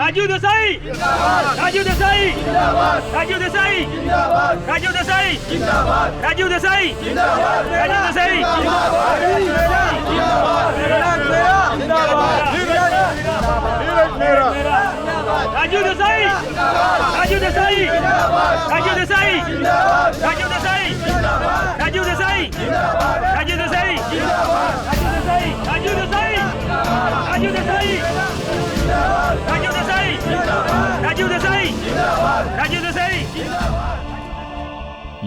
राजू देसाई राजू देसाई राजू देसाई राजू देसाई राजू देसाई राजू देसाई राजू देसाई राजू देसाई राजू देसाई राजू देसाई राजू देसाई राजू देसाई राजू देसाई राजू देसाई राजू देसाई राजू देसाई राजू देसाई।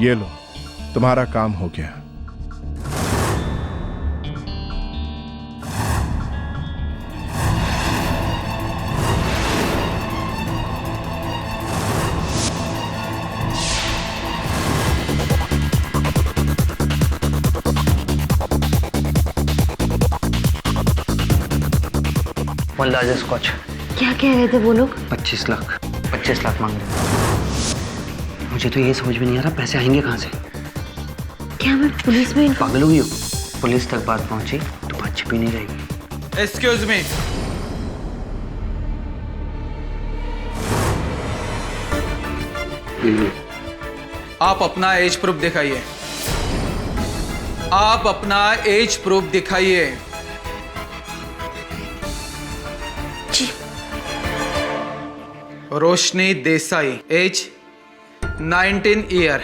ये लो, तुम्हारा काम हो गया। Largest Scotch. क्या कह रहे थे वो लोग? 25 लाख 25 लाख मांग रहे। मुझे तो ये समझ में नहीं आ रहा पैसे आएंगे कहाँ से। क्या मैं पुलिस में? पागल हुई हो? पुलिस तक बात पहुंची तो बात छिपी नहीं रहेगी। एक्सक्यूज मी, आप अपना एज प्रूफ दिखाइए। आप अपना एज प्रूफ दिखाइए। रोशनी देसाई, एज 19 ईयर।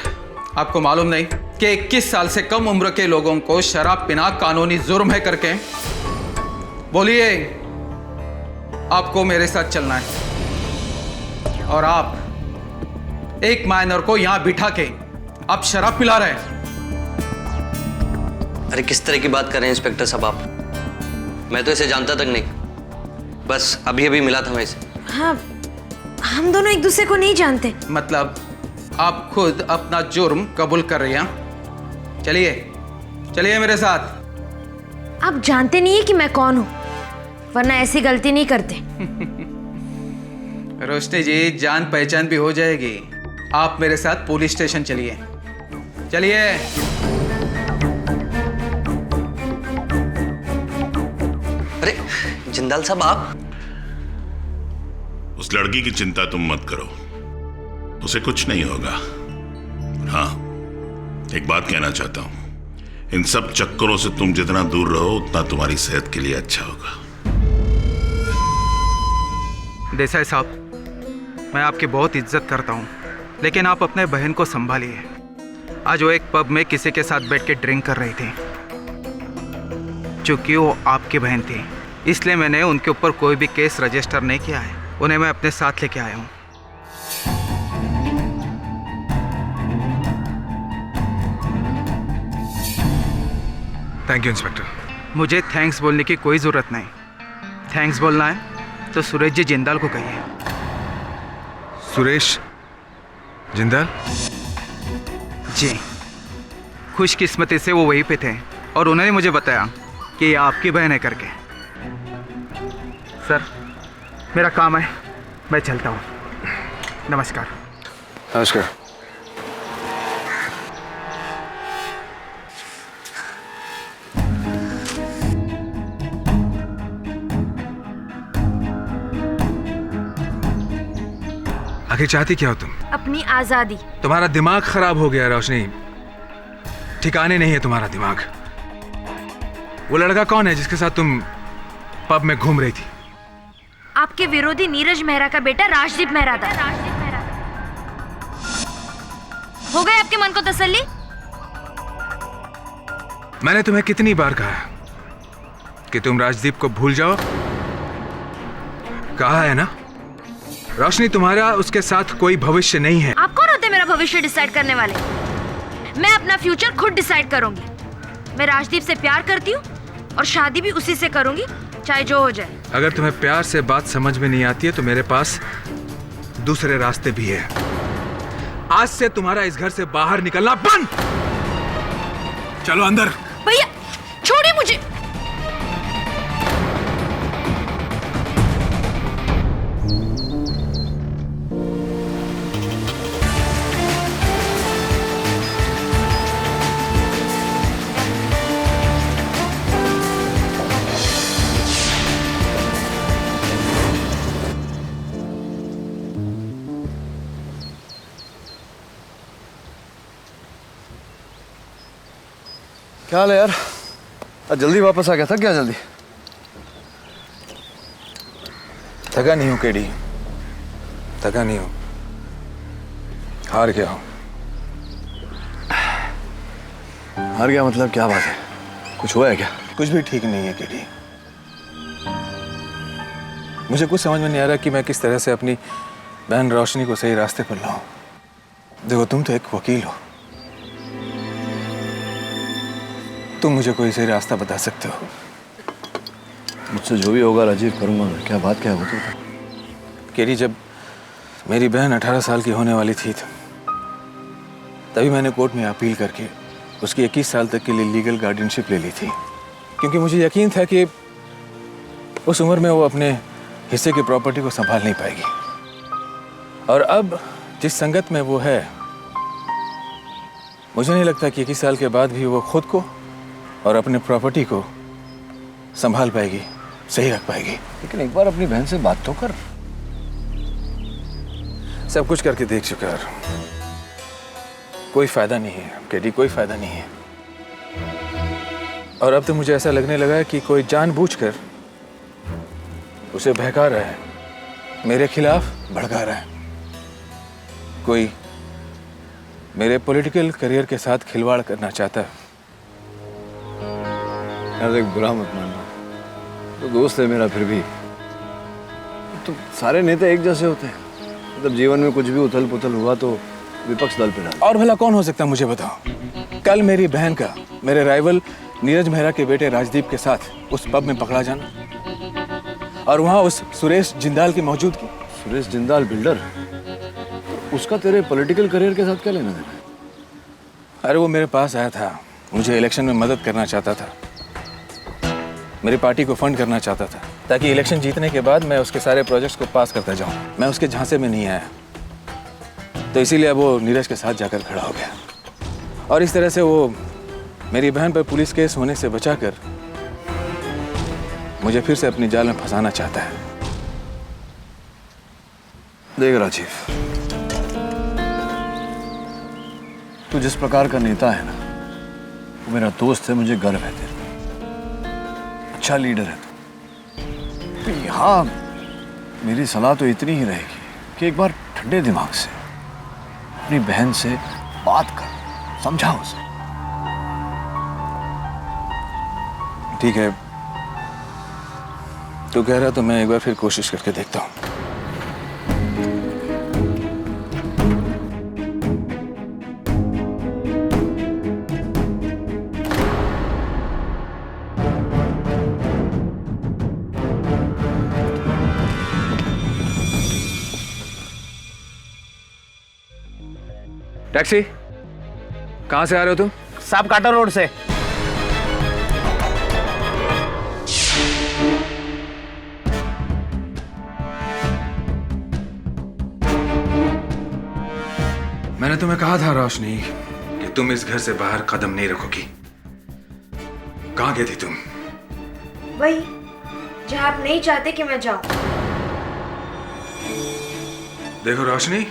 आपको मालूम नहीं कि 21 साल से कम उम्र के लोगों को शराब पीना कानूनी जुर्म है करके? बोलिए, आपको मेरे साथ चलना है। और आप एक माइनर को यहां बिठा के आप शराब पिला रहे हैं। अरे किस तरह की बात कर रहे हैं इंस्पेक्टर साहब आप? मैं तो इसे जानता तक नहीं, बस अभी अभी मिला था मैं इसे। हाँ, हम दोनों एक दूसरे को नहीं जानते। मतलब आप खुद अपना जुर्म कबूल कर रही हैं? चलिए चलिए मेरे साथ। आप जानते नहीं है कि मैं कौन हूँ, वरना ऐसी गलती नहीं करते। रोशनी जी, जान पहचान भी हो जाएगी। आप मेरे साथ पुलिस स्टेशन चलिए। चलिए। अरे जिंदाल साहब, आप? उस लड़की की चिंता तुम मत करो, उसे कुछ नहीं होगा। हाँ, एक बात कहना चाहता हूं, इन सब चक्करों से तुम जितना दूर रहो उतना तुम्हारी सेहत के लिए अच्छा होगा। देसाई साहब, मैं आपकी बहुत इज्जत करता हूं, लेकिन आप अपने बहन को संभालिए। आज वो एक पब में किसी के साथ बैठ के ड्रिंक कर रही थी। चूंकि वो आपकी बहन थी, इसलिए मैंने उनके ऊपर कोई भी केस रजिस्टर नहीं किया है। उन्हें मैं अपने साथ लेके आया हूँ। Thank you inspector. मुझे थैंक्स बोलने की कोई ज़रूरत नहीं। थैंक्स बोलना है तो सुरेश जी जिंदाल को कहिए। सुरेश जिंदाल? जी, खुशकिस्मती से वो वहीं पे थे और उन्होंने मुझे बताया कि ये आपकी बहन है करके। सर, मेरा काम है, मैं चलता हूँ। नमस्कार। नमस्कार। आखिर चाहती क्या हो तुम? अपनी आजादी। तुम्हारा दिमाग खराब हो गया रोशनी, ठिकाने नहीं है तुम्हारा दिमाग। वो लड़का कौन है जिसके साथ तुम पब में घूम रही थी? आपके विरोधी नीरज मेहरा का बेटा राजदीप मेहरा था। हो गए आपके मन को तसल्ली? मैंने तुम्हें कितनी बार कहा कि तुम राजदीप को भूल जाओ? कहा है ना? रोशनी, तुम्हारा उसके साथ कोई भविष्य नहीं है। आप कौन होते मेरा भविष्य डिसाइड करने वाले? मैं अपना फ्यूचर खुद डिसाइड करूंगी। मैं राजदीप से प्यार करती हूँ और शादी भी उसी से करूंगी, चाहे जो हो जाए। अगर तुम्हें प्यार से बात समझ में नहीं आती है तो मेरे पास दूसरे रास्ते भी है। आज से तुम्हारा इस घर से बाहर निकलना बंद। चलो अंदर। भैया छोड़िए मुझे। क्या हाल है यार? आज जल्दी वापस आ गया था क्या? जल्दी थका नहीं हूं केडी, थका नहीं हूं, हार गया हूं। हार गया मतलब क्या बात है? कुछ हुआ है क्या? कुछ भी ठीक नहीं है केडी। मुझे कुछ समझ में नहीं आ रहा कि मैं किस तरह से अपनी बहन रोशनी को सही रास्ते पर लाऊं। देखो तुम तो एक वकील हो, तुम मुझे कोई सही रास्ता बता सकते हो। मुझसे जो भी होगा राजीव करूंगा मैं। क्या बात क्या है वो तो? केडी, जब मेरी बहन 18 साल की होने वाली थी तभी मैंने कोर्ट में अपील करके उसकी 21 साल तक के लिए लीगल गार्डियनशिप ले ली थी, क्योंकि मुझे यकीन था कि उस उम्र में वो अपने हिस्से की प्रॉपर्टी को संभाल नहीं पाएगी। और अब जिस संगत में वो है, मुझे नहीं लगता कि 21 साल के बाद भी वो खुद को और अपने प्रॉपर्टी को संभाल पाएगी, सही रख पाएगी। लेकिन एक बार अपनी बहन से बात तो कर। सब कुछ करके देख चुका है, कोई फायदा नहीं है केडी, कोई फायदा नहीं है। और अब तो मुझे ऐसा लगने लगा है कि कोई जानबूझकर उसे बहका रहा है, मेरे खिलाफ भड़का रहा है। कोई मेरे पॉलिटिकल करियर के साथ खिलवाड़ करना चाहता है। यार देख, बुरा मत मानना, तो दोस्त है मेरा। फिर भी तो सारे नेता एक जैसे होते हैं। मतलब जीवन में कुछ भी उथल पुथल हुआ तो विपक्ष दल पे डाल। और भला कौन हो सकता है मुझे बताओ? कल मेरी बहन का मेरे राइवल नीरज मेहरा के बेटे राजदीप के साथ उस पब में पकड़ा जाना, और वहां उस सुरेश जिंदाल की मौजूदगी। सुरेश जिंदाल बिल्डर, उसका तेरे पॉलिटिकल करियर के साथ क्या लेना देना है? अरे वो मेरे पास आया था, मुझे इलेक्शन में मदद करना चाहता था, मेरी पार्टी को फंड करना चाहता था, ताकि इलेक्शन जीतने के बाद मैं उसके सारे प्रोजेक्ट्स को पास करता जाऊं। मैं उसके झांसे में नहीं आया, तो इसीलिए वो नीरज के साथ जाकर खड़ा हो गया। और इस तरह से वो मेरी बहन पर पुलिस केस होने से बचाकर मुझे फिर से अपनी जाल में फंसाना चाहता है। देख राजीव, तू जिस प्रकार का नेता है ना, वो मेरा दोस्त है, मुझे गर्व है तेरे। अच्छा लीडर है तो यहाँ मेरी सलाह तो इतनी ही रहेगी कि एक बार ठंडे दिमाग से अपनी बहन से बात कर, समझाओ उसे। ठीक है, तू कह रहा तो मैं एक बार फिर कोशिश करके देखता हूँ। टैक्सी, कहां से आ रहे हो तुम? साहब काटा रोड से। मैंने तुम्हें कहा था रोशनी कि तुम इस घर से बाहर कदम नहीं रखोगी। कहां गई थी तुम? वही जहां आप नहीं चाहते कि मैं जाऊं। देखो रोशनी,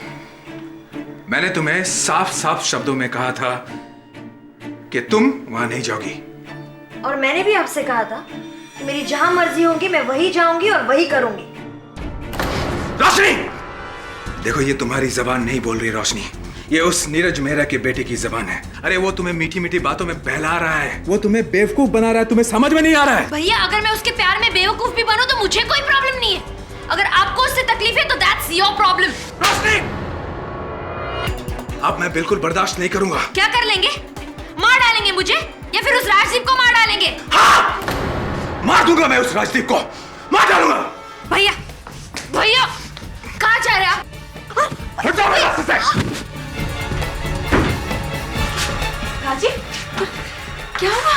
मैंने तुम्हें साफ साफ शब्दों में कहा था कि तुम वहां नहीं जाओगी। और मैंने भी आपसे कहा था कि मेरी जहां मर्जी होगी मैं वही जाऊंगी और वही करूंगी। रोशनी, देखो ये तुम्हारी जबान नहीं बोल रही रोशनी, ये उस नीरज मेहरा के बेटे की जबान है। अरे वो तुम्हें मीठी मीठी बातों में बहला रहा है, वो तुम्हें बेवकूफ बना रहा है, तुम्हें समझ में नहीं आ रहा है। भैया, अगर मैं उसके प्यार में बेवकूफ भी बनूं तो मुझे कोई प्रॉब्लम नहीं है। अगर आपको उससे तकलीफ है तो दैट्स योर प्रॉब्लम। रोशनी, अब मैं बिल्कुल बर्दाश्त नहीं करूंगा। क्या कर लेंगे? मार डालेंगे मुझे या फिर उस राजदीप को मार डालेंगे? हाँ, मार दूंगा मैं उस राजदीप को, मार डालूंगा। भैया, भैया कहाँ जा रहे आप? हट जाओ मेरे रास्ते से। काजी, क्या हुआ?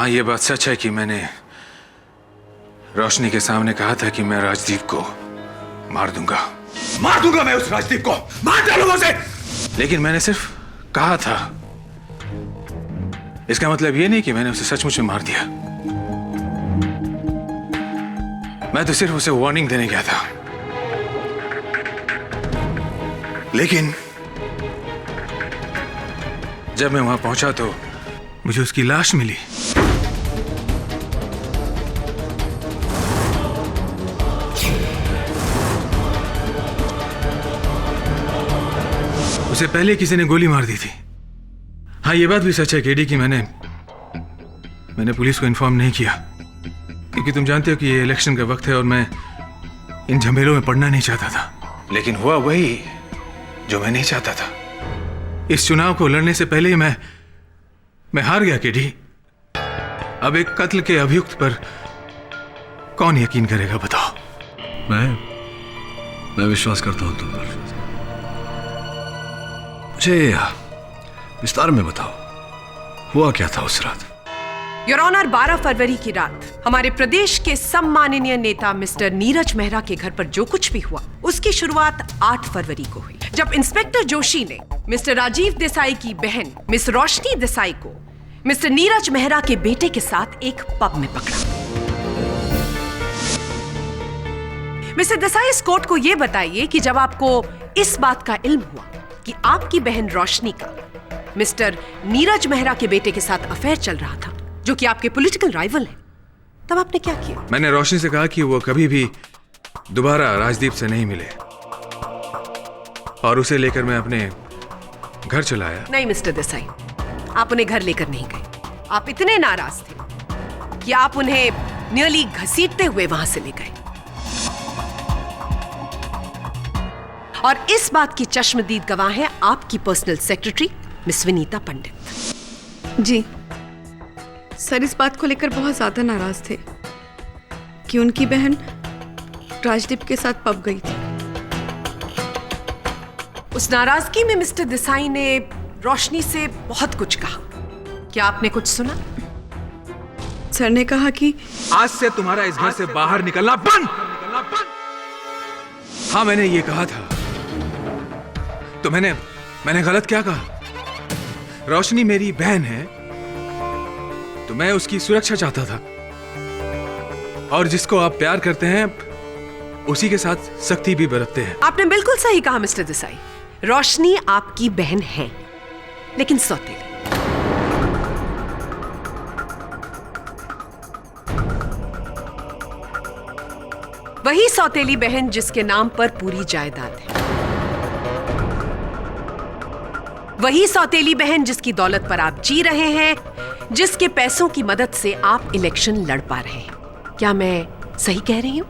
हाँ, ये बात सच है कि मैंने रोशनी के सामने कहा था कि मैं राजदीप को मार दूंगा मैं उस राजदीप को, मार डालूंगा उसे। लेकिन मैंने सिर्फ कहा था, इसका मतलब ये नहीं कि मैंने उसे सचमुच में मार दिया। मैं तो सिर्फ उसे वार्निंग देने गया था। लेकिन जब मैं वहां पहुंचा तो मुझे उसकी लाश मिली। उसे पहले किसी ने गोली मार दी थी। हाँ, ये बात भी सच है केडी कि मैंने पुलिस को इन्फॉर्म नहीं किया, क्योंकि तुम जानते हो कि ये इलेक्शन का वक्त है और मैं इन झमेलों में पड़ना नहीं चाहता था। लेकिन हुआ वही जो मैं नहीं चाहता था। इस चुनाव को लड़ने से पहले ही मैं हार गया केडी। अब एक कत्ल के अभियुक्त पर कौन यकीन करेगा, बताओ? मैं विश्वास करता हूं तुम पर। मुझे विस्तार में बताओ, हुआ क्या था उस रात? योर ऑनर, 12 फरवरी की रात हमारे प्रदेश के सम्माननीय नेता मिस्टर नीरज मेहरा के घर पर जो कुछ भी हुआ उसकी शुरुआत 8 फरवरी को हुई, जब इंस्पेक्टर जोशी ने मिस्टर राजीव देसाई की बहन मिस रोशनी देसाई को मिस्टर नीरज मेहरा के बेटे के साथ एक पब में पकड़ा। मिस्टर देसाई, इस कोर्ट को यह बताइए कि जब आपको इस बात का इल्म हुआ कि आपकी बहन रोशनी का मिस्टर नीरज मेहरा के बेटे के साथ अफेयर चल रहा था, जो कि आपके पॉलिटिकल राइवल हैं, तब आपने क्या किया? मैंने रोशनी से कहा कि वो कभी भी दोबारा राजदीप से नहीं मिले और उसे लेकर मैं अपने घर चला आया। नहीं मिस्टर देसाई, आप उन्हें घर लेकर नहीं गए। आप इतने नाराज थे कि आप उन्हें नियरली घसीटते हुए वहां से ले गए। और इस बात की चश्मदीद गवाह है आपकी पर्सनल सेक्रेटरी मिस विनीता पंडित। जी सर, इस बात को लेकर बहुत ज्यादा नाराज थे कि उनकी बहन राजदीप के साथ पब गई थी। उस नाराजगी में मिस्टर देसाई ने रोशनी से बहुत कुछ कहा। क्या आपने कुछ सुना? सर ने कहा कि आज से तुम्हारा इस घर से बाहर निकलना बंद। हाँ, मैंने ये कहा था। तो मैंने गलत क्या कहा? रोशनी मेरी बहन है तो मैं उसकी सुरक्षा चाहता था, और जिसको आप प्यार करते हैं उसी के साथ सख्ती भी बरतते हैं। आपने बिल्कुल सही कहा मिस्टर देसाई। रोशनी आपकी बहन है, लेकिन सौतेली। वही सौतेली बहन जिसके नाम पर पूरी जायदाद है, वही सौतेली बहन जिसकी दौलत पर आप जी रहे हैं, जिसके पैसों की मदद से आप इलेक्शन लड़ पा रहे हैं। क्या मैं सही कह रही हूं?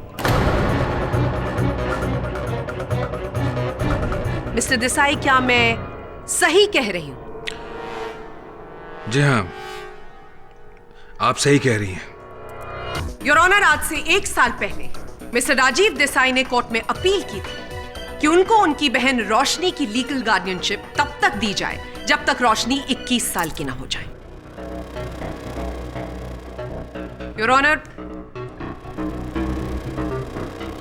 मिस्टर देसाई, क्या मैं सही कह रही हूं? जी हाँ, आप सही कह रही हैं। योर ऑनर, आज से 1 साल पहले मिस्टर राजीव देसाई ने कोर्ट में अपील की थी कि उनको उनकी बहन रोशनी की लीगल गार्डियनशिप तब तक दी जाए जब तक रोशनी 21 साल की ना हो जाए। योर ऑनर,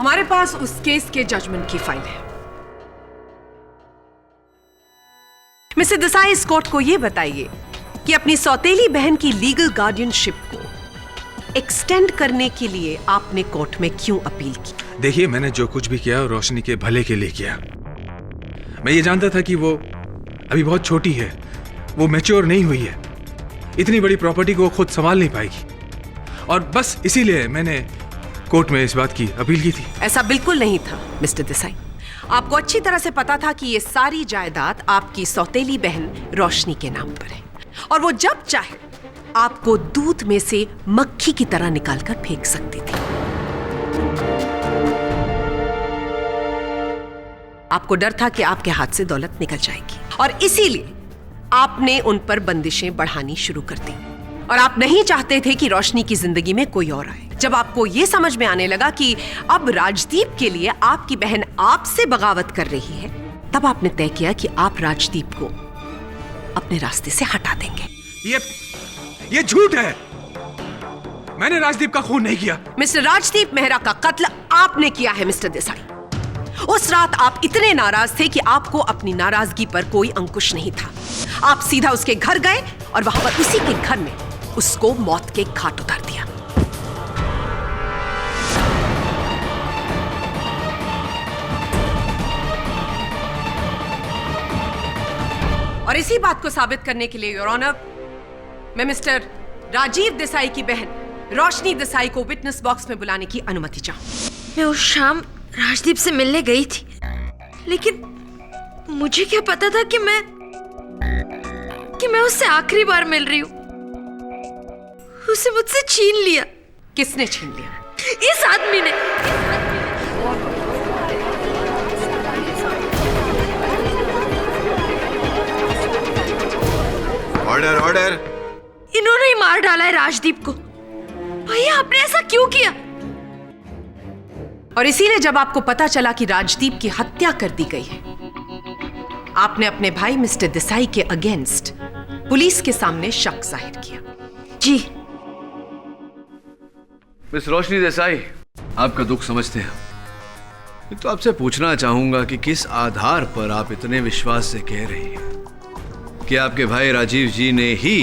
हमारे पास उस केस के जजमेंट की फाइल है। मिस्टर देसाई, इस कोर्ट को यह बताइए कि अपनी सौतेली बहन की लीगल गार्डियनशिप को एक्सटेंड करने के लिए आपने कोर्ट में क्यों अपील की? देखिए, मैंने जो कुछ भी किया रोशनी के भले के लिए किया। मैं ये जानता था कि वो अभी बहुत छोटी है, वो मैच्योर नहीं हुई है, इतनी बड़ी प्रॉपर्टी को वो खुद संभाल नहीं पाएगी, और बस इसीलिए मैंने कोर्ट में इस बात की अपील की थी। ऐसा बिल्कुल नहीं था मिस्टर देसाई। आपको अच्छी तरह से पता था कि ये सारी जायदाद आपकी सौतेली बहन रोशनी के नाम पर है, और वो जब चाहे आपको दूध में से मक्खी की तरह निकालकर फेंक सकती थी। आपको डर था कि आपके हाथ से दौलत निकल जाएगी, और इसीलिए आपने उन पर बंदिशें बढ़ानी शुरू कर दी, और आप नहीं चाहते थे कि रोशनी की जिंदगी में कोई और आए। जब आपको यह समझ में आने लगा कि अब राजदीप के लिए आपकी बहन आपसे बगावत कर रही है, तब आपने तय किया कि आप राजदीप को अपने रास्ते से हटा देंगे। ये झूठ है। मैंने राजदीप का खून नहीं किया। मिस्टर राजदीप मेहरा का कत्ल आपने किया है मिस्टर देसाई। उस रात आप इतने नाराज थे कि आपको अपनी नाराजगी पर कोई अंकुश नहीं था। आप सीधा उसके घर गए और वहां पर उसी के घर में उसको मौत के घाट उतार दिया। और इसी बात को साबित करने के लिए योर ऑनर, मैं मिस्टर राजीव देसाई की बहन रोशनी देसाई को विटनेस बॉक्स में बुलाने की अनुमति चाहूं। मैं उस शाम राजदीप से मिलने गई थी, लेकिन मुझे क्या पता था कि मैं उससे आखिरी बार मिल रही हूँ। उसे मुझसे छीन लिया। किसने छीन लिया? इस आदमी ने। Order order. इन्होंने ही मार डाला है राजदीप को। भैया आपने ऐसा क्यों किया? और इसीलिए जब आपको पता चला कि राजदीप की हत्या कर दी गई है, आपने अपने भाई मिस्टर देसाई के अगेंस्ट पुलिस के सामने शक जाहिर किया। जी मिस रोशनी देसाई, आपका दुख समझते हैं। तो आपसे पूछना चाहूंगा कि किस आधार पर आप इतने विश्वास से कह रही हैं कि आपके भाई राजीव जी ने ही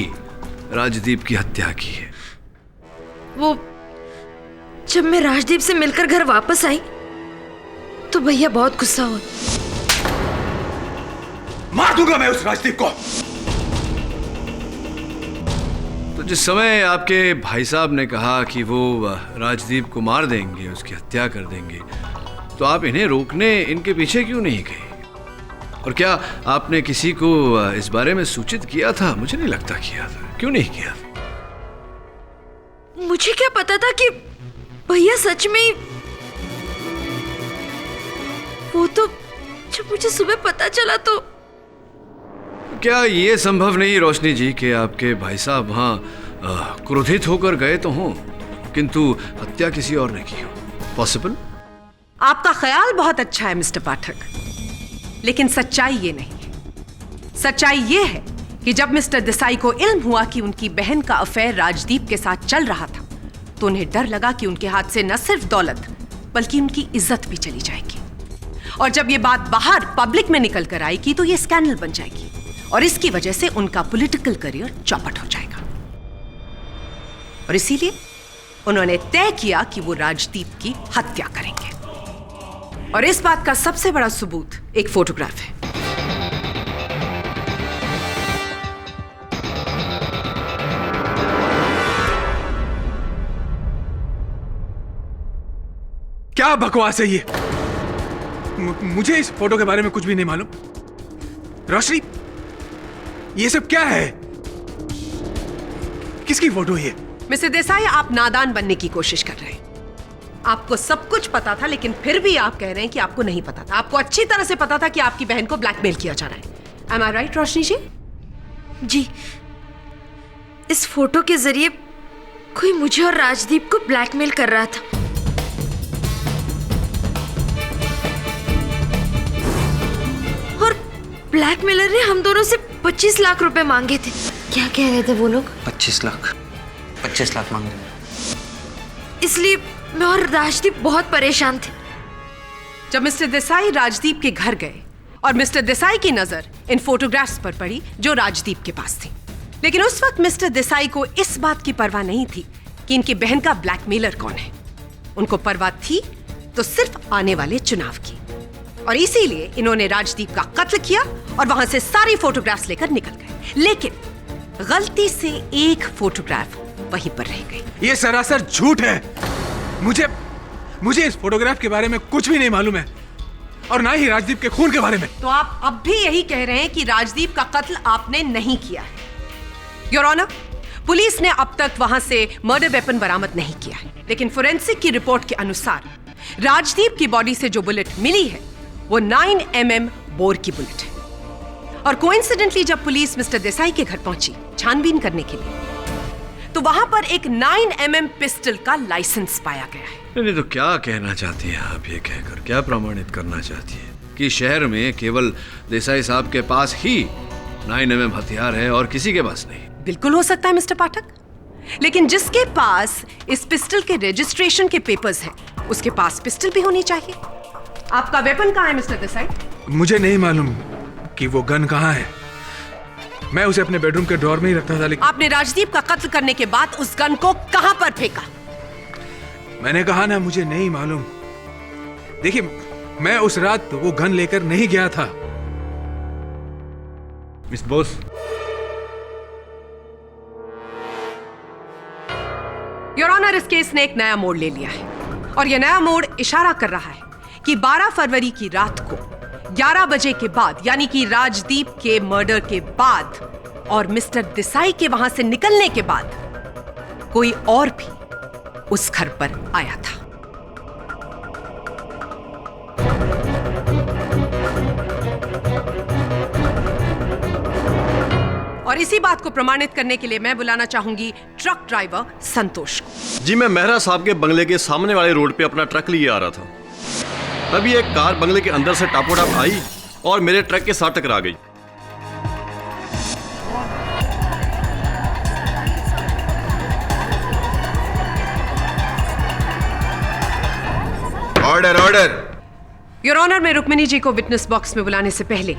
राजदीप की हत्या की है? वो जब मैं राजदीप से मिलकर घर वापस आई तो भैया बहुत गुस्सा हुआ। मार दूंगा मैं उस राजदीप को। तो जिस समय आपके भाई साहब ने कहा कि वो राजदीप को मार देंगे, उसकी हत्या कर देंगे, तो आप इन्हें रोकने इनके पीछे क्यों नहीं गए? और क्या आपने किसी को इस बारे में सूचित किया था? मुझे नहीं लगता किया था। क्यों नहीं किया? मुझे क्या पता था कि भैया सच में ही। वो तो जब मुझे सुबह पता चला तो। क्या ये संभव नहीं रोशनी जी कि आपके भाई साहब वहां क्रोधित होकर गए तो हों, किंतु हत्या किसी और ने की हो? पॉसिबल? आपका ख्याल बहुत अच्छा है मिस्टर पाठक, लेकिन सच्चाई ये नहीं है। सच्चाई ये है कि जब मिस्टर देसाई को इल्म हुआ कि उनकी बहन का अफेयर राजदीप के साथ चल रहा था, तो उन्हें डर लगा कि उनके हाथ से न सिर्फ दौलत बल्कि उनकी इज्जत भी चली जाएगी। और जब ये बात बाहर पब्लिक में निकल कर आएगी तो ये स्कैंडल बन जाएगी और इसकी वजह से उनका पॉलिटिकल करियर चौपट हो जाएगा। और इसीलिए उन्होंने तय किया कि वो राजदीप की हत्या करेंगे। और इस बात का सबसे बड़ा सबूत एक फोटोग्राफ है। क्या बकवास है ये? मुझे इस फोटो के बारे में कुछ भी नहीं मालूम। रोशनी, ये सब क्या है? किसकी फोटो है ये? मिस्टर देसाई, आप नादान बनने की कोशिश कर रहे हैं। आपको सब कुछ पता था, लेकिन फिर भी आप कह रहे हैं कि आपको नहीं पता था। आपको अच्छी तरह से पता था कि आपकी बहन को ब्लैकमेल किया जा रहा है। Am I right, रोशनी जी? जी, इस फोटो के जरिए कोई मुझे और राजदीप को ब्लैकमेल कर रहा था। और ब्लैकमेलर ने हम दोनों से 25 लाख रुपए मांगे थे। क्या कह रहे थे वो लोग? 25 लाख मांगे। इसलिए मैं और राजदीप बहुत परेशान थे। जब मिस्टर देसाई राजदीप के घर गए और मिस्टर देसाई की नजर इन फोटोग्राफ्स पर पड़ी जो राजदीप के पास थी, लेकिन उस वक्त मिस्टर देसाई को इस बात की परवाह नहीं थी कि इनकी बहन का ब्लैकमेलर कौन है। उनको परवाह थी तो सिर्फ आने वाले चुनाव की। और इसीलिए इन्होंने राजदीप का कत्ल किया और वहां से सारी फोटोग्राफ्स लेकर निकल गए। लेकिन गलती से एक फोटोग्राफ वहीं पर रह गई। ये सरासर झूठ है। मुझे इस फोटोग्राफ के बारे में कुछ भी नहीं मालूम है, और ना ही राजदीप के खून के बारे में। तो आप अब भी यही कह रहे हैं कि राजदीप का कत्ल आपने नहीं किया है? योर ऑनर, पुलिस ने अब तक वहां से मर्डर वेपन बरामद नहीं किया है, लेकिन फोरेंसिक की रिपोर्ट के अनुसार राजदीप की बॉडी से जो बुलेट मिली है वो 9 mm बोर की बुलेट है। और कोइंसिडेंटली जब पुलिस मिस्टर देसाई के घर पहुंची छानबीन करने के लिए, तो वहां पर एक 9 mm पिस्टल का लाइसेंस पाया गया है। नहीं तो क्या कहना चाहती हैं आप ये कहकर? क्या प्रमाणित करना चाहती हैं कि शहर में केवल देसाई साहब के पास ही 9 mm हथियार है और किसी के पास नहीं? बिल्कुल हो सकता है मिस्टर पाठक, लेकिन जिसके पास इस पिस्टल के रजिस्ट्रेशन के पेपर्स हैं, उसके पास पिस्टल भी होनी चाहिए। आपका वेपन कहाँ है मिस्टर देसाई? मुझे नहीं मालूम कि वो गन कहाँ है। मैं उसे अपने बेडरूम के ड्रॉर में ही रखता था। लेकिन आपने राजदीप का कत्ल करने के बाद उस गन को कहां पर फेंका? मैंने कहा ना, मुझे नहीं मालूम। देखिए, मैं उस रात वो गन लेकर नहीं गया था। मिस बोस, योर ऑनर, इस केस ने एक नया मोड़ ले लिया है और यह नया मोड़ इशारा कर रहा है कि 12 फरवरी की रात को 11 बजे के बाद, यानी कि राजदीप के मर्डर के बाद और मिस्टर देसाई के वहां से निकलने के बाद कोई और भी उस घर पर आया था। और इसी बात को प्रमाणित करने के लिए मैं बुलाना चाहूंगी ट्रक ड्राइवर संतोष को। जी, मैं मेहरा साहब के बंगले के सामने वाले रोड पे अपना ट्रक लिए आ रहा था। तभी एक कार बंगले के अंदर से टापोटाप आई और मेरे ट्रक के साथ टकरा गई। Order order. योर ऑनर, मैं रुक्मिनी जी को विटनेस बॉक्स में बुलाने से पहले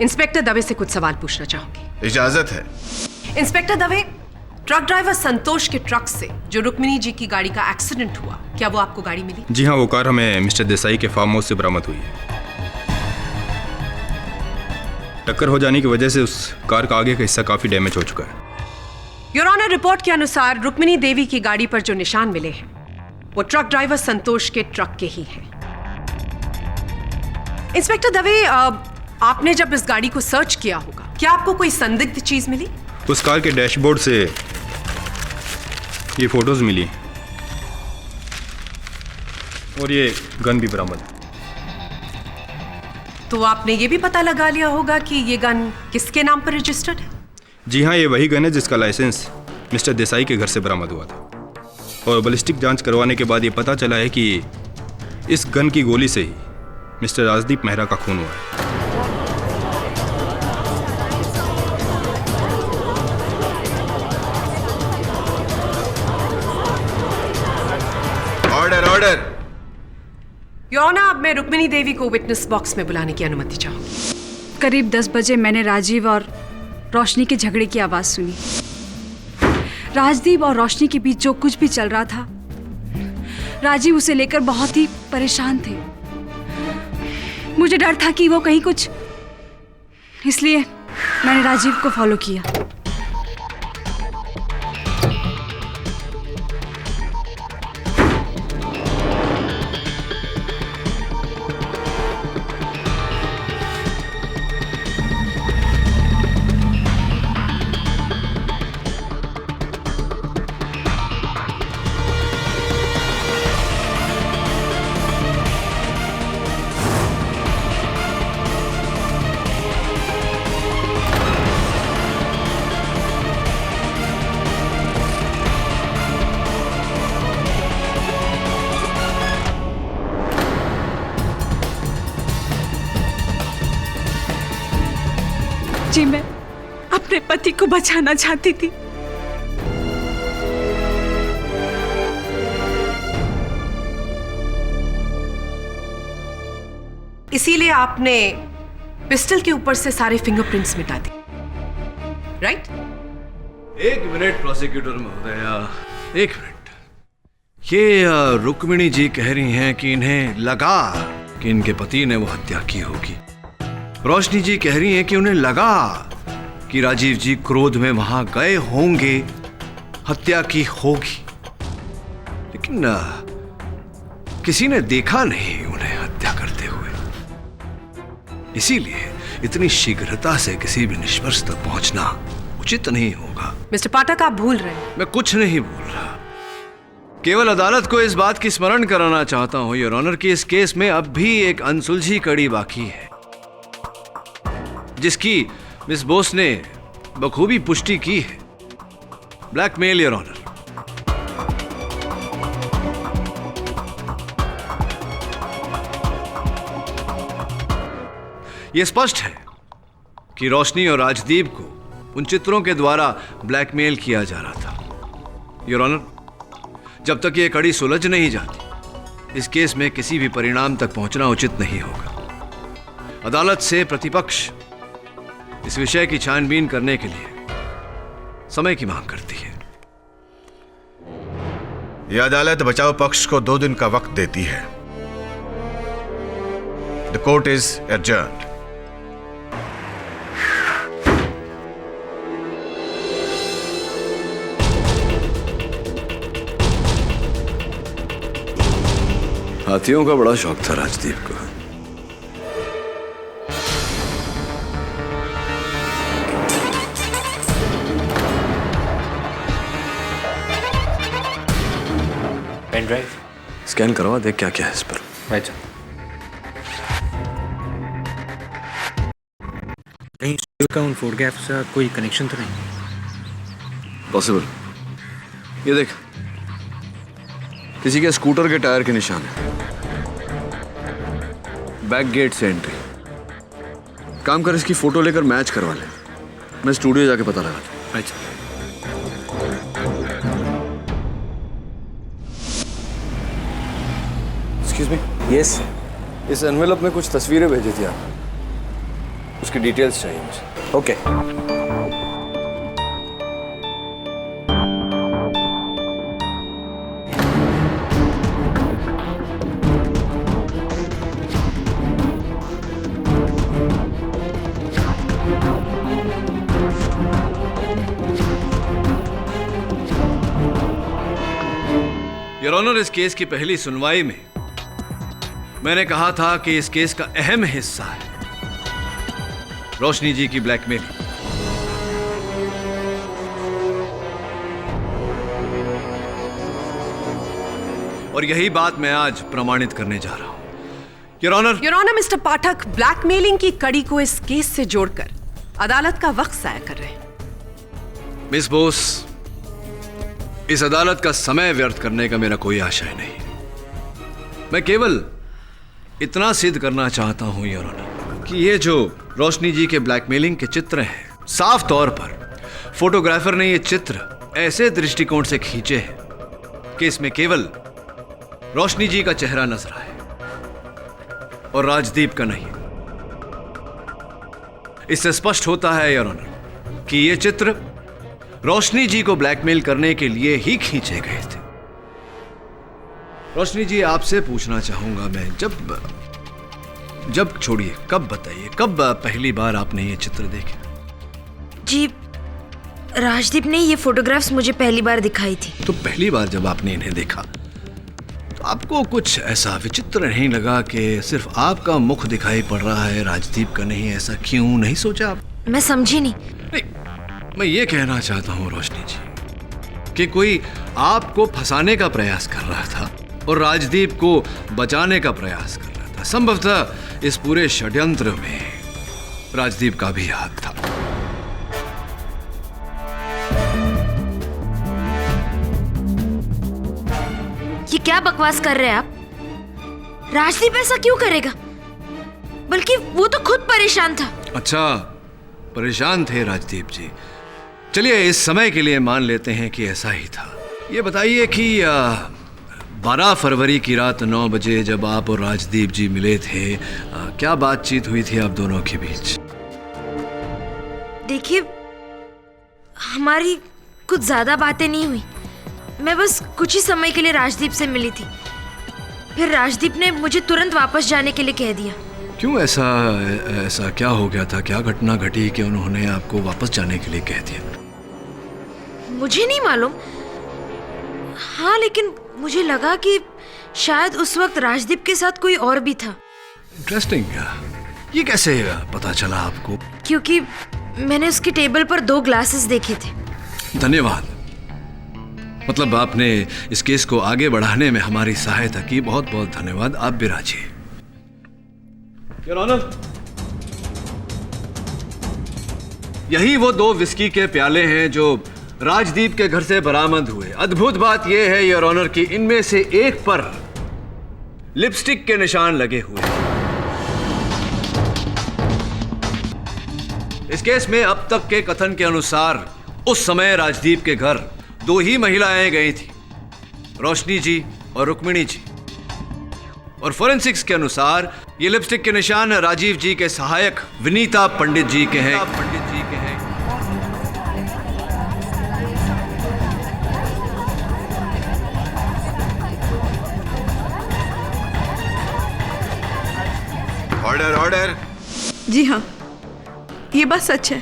इंस्पेक्टर दवे से कुछ सवाल पूछना चाहूंगी। इजाजत है। इंस्पेक्टर दवे, ट्रक ड्राइवर संतोष के ट्रक से जो रुक्मिनी जी की गाड़ी का एक्सीडेंट हुआ, क्या वो आपको गाड़ी मिली? जी हाँ, वो कार हमें मिस्टर देसाई के फार्म हाउस से बरामद हुई है। टक्कर हो जाने की वजह से उस कार का आगे का हिस्सा काफी डैमेज हो चुका है। योर ऑनर, रिपोर्ट के अनुसार रुक्मिनी देवी की गाड़ी पर जो निशान मिले हैं वो ट्रक ड्राइवर संतोष के ट्रक के ही हैं। इंस्पेक्टर दवे, आपने जब इस गाड़ी को सर्च किया होगा, क्या आपको कोई संदिग्ध चीज मिली? उस कार के डैशबोर्ड से ये फोटोज मिली और ये गन भी बरामद। तो आपने ये भी पता लगा लिया होगा कि ये गन किसके नाम पर रजिस्टर्ड है? जी हाँ, ये वही गन है जिसका लाइसेंस मिस्टर देसाई के घर से बरामद हुआ था और बैलिस्टिक जांच करवाने के बाद ये पता चला है कि इस गन की गोली से ही मिस्टर राजदीप मेहरा का खून हुआ है। Order order. योर ऑनर, अब मैं रुक्मिनी देवी को विटनेस बॉक्स में बुलाने की अनुमति चाहूंगी। करीब 10 बजे मैंने राजीव और रोशनी के झगड़े की आवाज सुनी। राजदीप और रोशनी के बीच जो कुछ भी चल रहा था, राजीव उसे लेकर बहुत ही परेशान थे। मुझे डर था कि वो कहीं कुछ, इसलिए मैंने राजीव को फॉलो किया। जी, मैं अपने पति को बचाना चाहती थी। इसीलिए आपने पिस्टल के ऊपर से सारे फिंगरप्रिंट्स मिटा दिए, राइट? एक मिनट प्रोसिक्यूटर महोदया, एक मिनट। ये रुक्मिणी जी कह रही हैं कि इन्हें लगा कि इनके पति ने वो हत्या की होगी। रोशनी जी कह रही हैं कि उन्हें लगा कि राजीव जी क्रोध में वहां गए होंगे, हत्या की होगी, लेकिन किसी ने देखा नहीं उन्हें हत्या करते हुए। इसीलिए इतनी शीघ्रता से किसी भी निष्कर्ष तक पहुंचना उचित नहीं होगा। मिस्टर पाठक, आप भूल रहे हैं। मैं कुछ नहीं भूल रहा, केवल अदालत को इस बात की स्मरण कराना चाहता हूं योर ऑनर कि इस केस में अब भी एक अनसुलझी कड़ी बाकी है, जिसकी मिस बोस ने बखूबी पुष्टि की है। Blackmail your honour. यह स्पष्ट है कि रोशनी और राजदीप को उन चित्रों के द्वारा ब्लैकमेल किया जा रहा था योर ऑनर, जब तक ये कड़ी सुलझ नहीं जाती, इस केस में किसी भी परिणाम तक पहुंचना उचित नहीं होगा। अदालत से प्रतिपक्ष इस विषय की छानबीन करने के लिए समय की मांग करती है। यह अदालत बचाव पक्ष को 2 दिन का वक्त देती है। The court is adjourned. हाथियों का बड़ा शौक था राजदीप को। पेन ड्राइव स्कैन करवा, देख क्या क्या है इस पर। अच्छा, कहीं का उन फोटोग्राफ्स का कोई कनेक्शन तो नहीं? पॉसिबल। ये देख, किसी के स्कूटर के टायर के निशान है। बैक गेट से एंट्री। काम कर, इसकी फोटो लेकर मैच करवा ले। मैं स्टूडियो जाके पता लगा दूं। अच्छा। Excuse me. यस। इस एनवेलप में कुछ तस्वीरें भेजी थी आप, उसकी डिटेल्स चाहिए मुझे। ओके। योर ऑनर, इस केस की पहली सुनवाई में मैंने कहा था कि इस केस का अहम हिस्सा है रोशनी जी की ब्लैकमेलिंग। और यही बात मैं आज प्रमाणित करने जा रहा हूं। Your honour, mister Pathak blackmailing की कड़ी को इस केस से जोड़कर अदालत का वक्त जाया कर रहे हैं। मिस बोस, इस अदालत का समय व्यर्थ करने का मेरा कोई आशय नहीं। मैं केवल इतना सिद्ध करना चाहता हूं योर ऑनर कि ये जो रोशनी जी के ब्लैकमेलिंग के चित्र हैं, साफ तौर पर फोटोग्राफर ने ये चित्र ऐसे दृष्टिकोण से खींचे हैं कि इसमें केवल रोशनी जी का चेहरा नजर आए और राजदीप का नहीं। इससे स्पष्ट होता है योर ऑनर कि ये चित्र रोशनी जी को ब्लैकमेल करने के लिए ही खींचे गए थे। रोशनी जी, आपसे पूछना चाहूंगा मैं, जब छोड़िए, कब बताइए, कब पहली बार आपने ये चित्र देखे? जी, राजदीप ने ये फोटोग्राफ्स मुझे पहली बार दिखाई थी। तो पहली बार जब आपने इन्हें देखा तो आपको कुछ ऐसा विचित्र नहीं लगा कि सिर्फ आपका मुख दिखाई पड़ रहा है, राजदीप का नहीं? ऐसा क्यों नहीं सोचा आप? मैं समझी नहीं। मैं ये कहना चाहता हूं रोशनी जी कि कोई आपको फंसाने का प्रयास कर रहा था और राजदीप को बचाने का प्रयास कर रहा था। संभवतः इस पूरे षड्यंत्र में राजदीप का भी हाथ था। ये क्या बकवास कर रहे हैं आप? राजदीप ऐसा क्यों करेगा? बल्कि वो तो खुद परेशान था। अच्छा, परेशान थे राजदीप जी। चलिए, इस समय के लिए मान लेते हैं कि ऐसा ही था। ये बताइए कि 12 फरवरी की रात 9 बजे जब आप और राजदीप जी मिले थे, क्या बातचीत हुई थी आप दोनों के बीच? देखिए, हमारी कुछ ज्यादा बातें नहीं हुई। मैं बस कुछ ही समय के लिए राजदीप से मिली थी। फिर राजदीप ने मुझे तुरंत वापस जाने के लिए कह दिया। क्यों? ऐसा क्या हो गया था? क्या घटना घटी कि उन्होंने आपको वापस जाने के लिए कह दिया? मुझे नहीं मालूम। हाँ, लेकिन मुझे लगा कि शायद उस वक्त राजदीप के साथ कोई और भी था। इंटरेस्टिंग। ये कैसे पता चला आपको? क्योंकि मैंने उसकी टेबल पर 2 ग्लासेस देखे थे। धन्यवाद। मतलब आपने इस केस को आगे बढ़ाने में हमारी सहायता की। बहुत बहुत धन्यवाद। आप भी राजी। योर ऑनर, यही वो 2 विस्की के प्याले हैं जो राजदीप के घर से बरामद हुए। अद्भुत बात यह है योर ऑनर कि इनमें से एक पर लिपस्टिक के निशान लगे हुए हैं। इस केस में अब तक के कथन के अनुसार उस समय राजदीप के घर दो ही महिलाएं गई थी, रोशनी जी और रुक्मिणी जी। और फोरेंसिक्स के अनुसार ये लिपस्टिक के निशान राजीव जी के सहायक विनीता पंडित जी के हैं। Order order. जी हाँ, ये बात सच है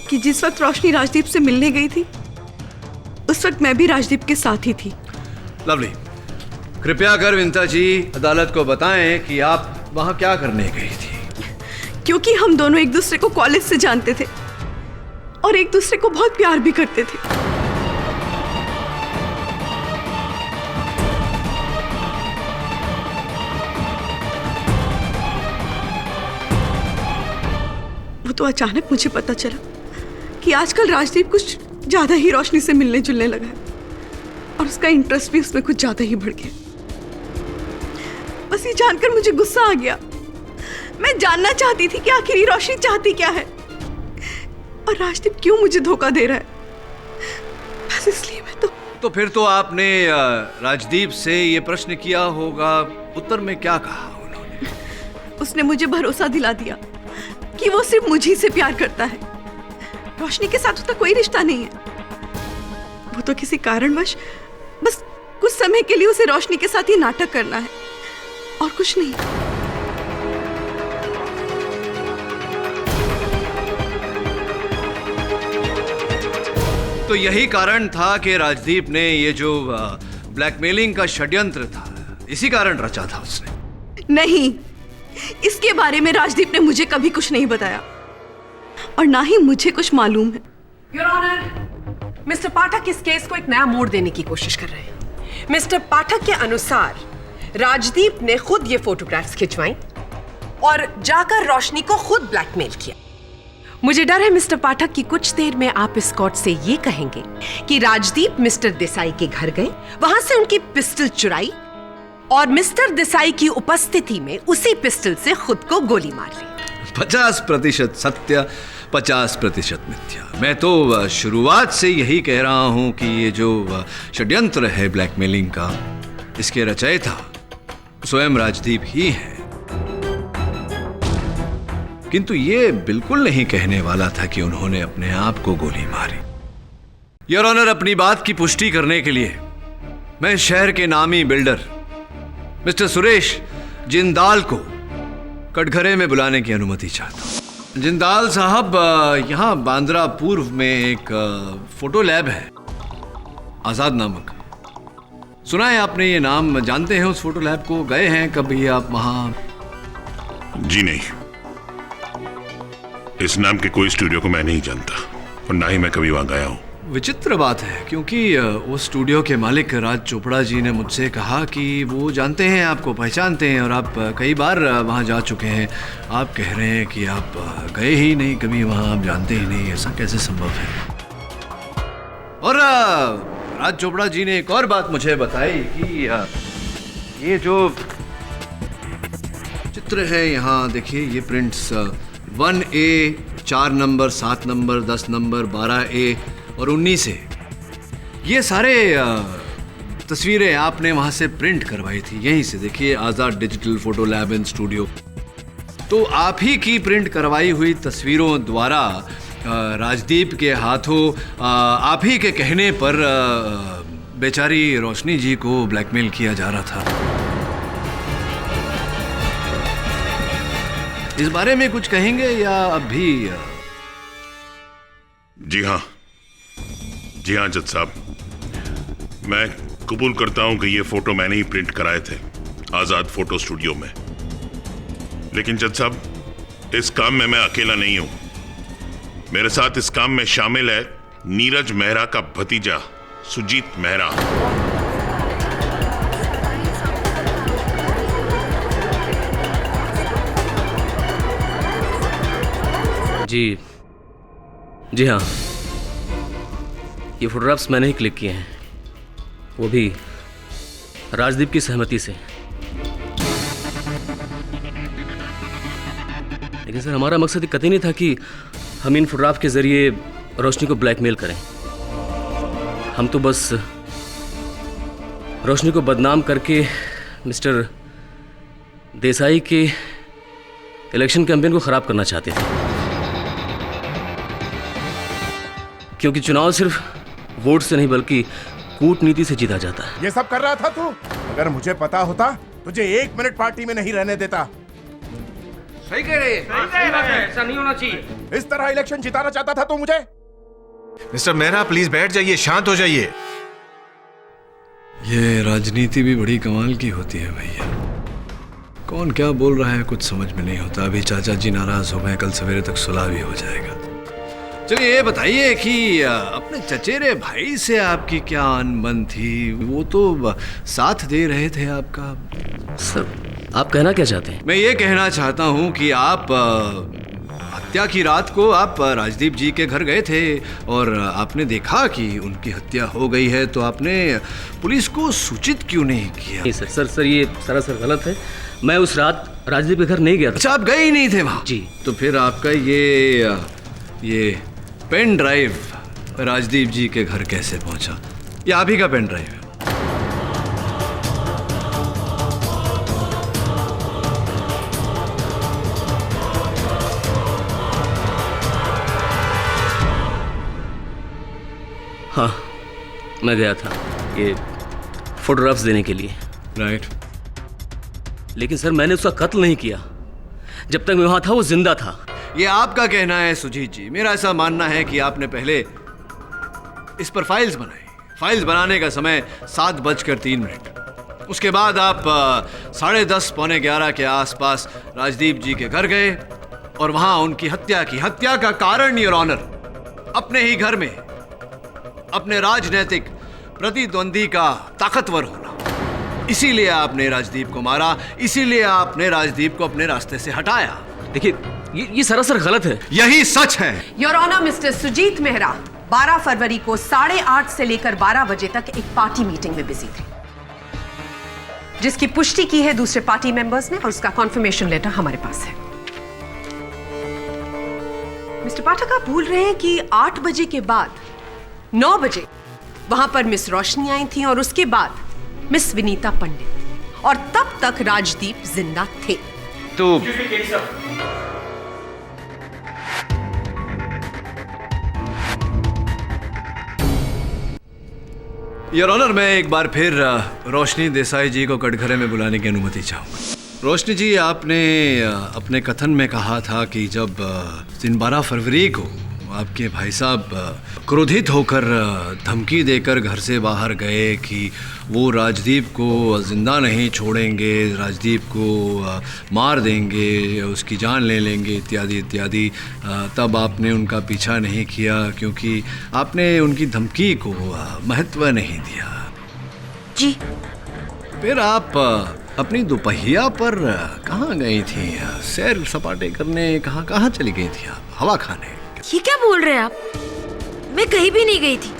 कि जिस वक्त रोशनी राजदीप से मिलने गई थी उस वक्त मैं भी राजदीप के साथ ही थी। लवली, कृपया कर विनीता जी अदालत को बताएं कि आप वहां क्या करने गई थी। क्योंकि हम दोनों एक दूसरे को कॉलेज से जानते थे और एक दूसरे को बहुत प्यार भी करते थे। वो तो अचानक मुझे पता चला कि आजकल राजदीप कुछ ज्यादा ही रोशनी से मिलने जुलने लगा है और उसका इंटरेस्ट भी उसमें कुछ ज्यादा ही बढ़ गया। बस ये जानकर मुझे गुस्सा आ गया। मैं जानना चाहती थी कि आखिर ये रोशनी चाहती क्या है और राजदीप क्यों मुझे धोखा दे रहा है। बस इसलिए मैं तो फिर तो आपने राजदीप से ये प्रश्न किया होगा, उत्तर में क्या कहा उन्होंने? उसने मुझे भरोसा दिला दिया कि वो सिर्फ मुझे से प्यार करता है, रोशनी के साथ उसका कोई रिश्ता नहीं है। वो तो किसी कारणवश बस कुछ समय के लिए उसे रोशनी के साथ ही नाटक करना है और कुछ नहीं। तो यही कारण था कि राजदीप ने ये जो ब्लैकमेलिंग का षड्यंत्र था, इसी कारण रचा था उसने। नहीं, इसके बारे में राजदीप ने मुझे कभी कुछ नहीं बताया और ना ही मुझे कुछ मालूम है। योर ऑनर, मिस्टर पाठक इस केस को एक नया मोड़ देने की कोशिश कर रहे हैं। मिस्टर पाठक के अनुसार राजदीप ने खुद ये फोटोग्राफ्स खिंचवाई और जाकर रोशनी को खुद ब्लैकमेल किया। मुझे डर है मिस्टर पाठक कि कुछ देर में आप इस कोर्ट से ये कहेंगे कि राजदीप मिस्टर देसाई के घर गए, वहां से उनकी पिस्टल चुराई और मिस्टर देसाई की उपस्थिति में उसी पिस्टल से खुद को गोली मार ली। 50% सत्य, 50% मिथ्या। मैं तो शुरुआत से यही कह रहा हूं कि ये जो षड्यंत्र है ब्लैकमेलिंग का, इसके रचयिता स्वयं राजदीप ही है। किंतु ये बिल्कुल नहीं कहने वाला था कि उन्होंने अपने आप को गोली मारी। योर ऑनर, अपनी बात की पुष्टि करने के लिए मैं शहर के नामी बिल्डर मिस्टर सुरेश जिंदाल को कटघरे में बुलाने की अनुमति चाहता हूं। जिंदाल साहब, यहाँ बांद्रा पूर्व में एक फोटो लैब है, आजाद नामक। सुना है आपने ये नाम? जानते हैं उस फोटो लैब को? गए हैं कभी आप वहां? जी नहीं, इस नाम के कोई स्टूडियो को मैं नहीं जानता और ना ही मैं कभी वहां गया हूं। विचित्र बात है, क्योंकि उस स्टूडियो के मालिक राज चोपड़ा जी ने मुझसे कहा कि वो जानते हैं, आपको पहचानते हैं और आप कई बार वहाँ जा चुके हैं। आप कह रहे हैं कि आप गए ही नहीं कभी वहाँ, आप जानते ही नहीं, ऐसा कैसे संभव है? और राज चोपड़ा जी ने एक और बात मुझे बताई कि ये जो चित्र है यहाँ देखिए, ये prints 1A, 4 number, 7 number, 10 number, 12A और 19A, ये सारे तस्वीरें आपने वहां से प्रिंट करवाई थी, यहीं से। देखिए, Azad digital photo lab and studio. तो आप ही की प्रिंट करवाई हुई तस्वीरों द्वारा राजदीप के हाथों आप ही के कहने पर बेचारी रोशनी जी को ब्लैकमेल किया जा रहा था। इस बारे में कुछ कहेंगे या अब भी? जी हाँ जज साहब, मैं कबूल करता हूं कि ये फोटो मैंने ही प्रिंट कराए थे आजाद फोटो स्टूडियो में। लेकिन जज साहब, इस काम में मैं अकेला नहीं हूं। मेरे साथ इस काम में शामिल है नीरज मेहरा का भतीजा सुजीत मेहरा। जी हाँ, ये फोटोग्राफ्स मैंने ही क्लिक किए हैं, वो भी राजदीप की सहमति से। लेकिन सर, हमारा मकसद कतई नहीं था कि हम इन फोटोग्राफ के जरिए रोशनी को ब्लैकमेल करें। हम तो बस रोशनी को बदनाम करके मिस्टर देसाई के इलेक्शन कैंपेन को खराब करना चाहते थे, क्योंकि चुनाव सिर्फ वोट से नहीं बल्कि कूटनीति से जीता जाता है। ये सब कर रहा था तू? अगर मुझे पता होता तुझे 1 मिनट पार्टी में नहीं रहने देता। सही कह रहे हैं। ऐसा नहीं होना चाहिए। इस तरह इलेक्शन जिताना चाहता था तू मुझे? मिस्टर मेहरा प्लीज बैठ जाइए, शांत हो जाइए। ये राजनीति भी बड़ी कमाल की होती है भैया। कौन क्या बोल रहा है कुछ समझ में नहीं होता। अभी चाचा जी नाराज हो गए, कल सवेरे तक सुलह भी हो जाएगा। चलिए ये बताइए कि अपने चचेरे भाई से आपकी क्या अनबन थी? वो तो साथ दे रहे थे आपका। सर आप कहना क्या चाहते हैं? मैं ये कहना चाहता हूँ कि आप हत्या की रात को आप राजदीप जी के घर गए थे और आपने देखा कि उनकी हत्या हो गई है, तो आपने पुलिस को सूचित क्यों नहीं किया? नहीं सर ये सरासर गलत है। मैं उस रात राजदीप के घर नहीं गया था। अच्छा, आप गए ही नहीं थे वहाँ? जी। तो फिर आपका ये पेन ड्राइव राजदीप जी के घर कैसे पहुंचा? ये आप ही का पेन ड्राइव है? हाँ, मैं गया था ये फोटोग्राफ्स देने के लिए। राइट। लेकिन सर मैंने उसका कत्ल नहीं किया। जब तक मैं वहां था वो जिंदा था। ये आपका कहना है सुजीत जी। मेरा ऐसा मानना है कि आपने पहले इस पर फाइल्स बनाई। फाइल्स बनाने का समय 7:03। उसके बाद आप 10:30 पौने 11 के आसपास राजदीप जी के घर गए और वहां उनकी हत्या की। हत्या का कारण योर ऑनर अपने ही घर में अपने राजनीतिक प्रतिद्वंदी का ताकतवर होना। इसीलिए आपने राजदीप को मारा, इसीलिए आपने राजदीप को अपने रास्ते से हटाया। देखिए ये सरासर गलत है। यही सच है। Your honour, mister Sujit Mehra 12 फरवरी को 8:30 से लेकर 12 बजे तक एक पार्टी मीटिंग में बिजी थे, जिसकी पुष्टि की है दूसरे पार्टी मेंबर्स ने और उसका कॉन्फर्मेशन लेटर हमारे पास है। मिस्टर पाठक, आप भूल रहे हैं कि 8 बजे के बाद 9 बजे वहां पर मिस रोशनी आई थी और उसके बाद मिस विनीता पंडित, और तब तक राजदीप जिंदा थे। तो योर ऑनर, मैं एक बार फिर रोशनी देसाई जी को कटघरे में बुलाने की अनुमति चाहूंगा। रोशनी जी, आपने अपने कथन में कहा था कि जब दिन 12 फरवरी को आपके भाई साहब क्रोधित होकर धमकी देकर घर से बाहर गए कि वो राजदीप को जिंदा नहीं छोड़ेंगे, राजदीप को मार देंगे, उसकी जान ले लेंगे इत्यादि इत्यादि, तब आपने उनका पीछा नहीं किया क्योंकि आपने उनकी धमकी को महत्व नहीं दिया। जी। फिर आप अपनी दोपहिया पर कहाँ गई थी? सैर सपाटे करने कहाँ चली गई थी आप? हवा खाने? ये क्या बोल रहे हैं आप? मैं कहीं भी नहीं गई थी,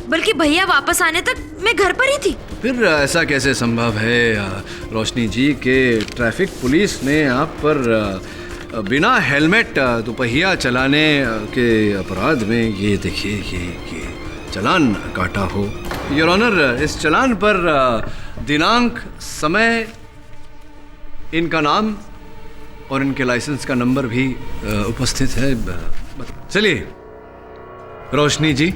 बल्कि भैया वापस आने तक मैं घर पर ही थी। फिर ऐसा कैसे संभव है रोशनी जी के ट्रैफिक पुलिस ने आप पर बिना हेलमेट दोपहिया चलाने के अपराध में ये देखिए ये चालान काटा हो? योर ऑनर, इस चालान पर दिनांक, समय, इनका नाम और इनके लाइसेंस का नंबर भी उपस्थित है। चलिए रोशनी जी,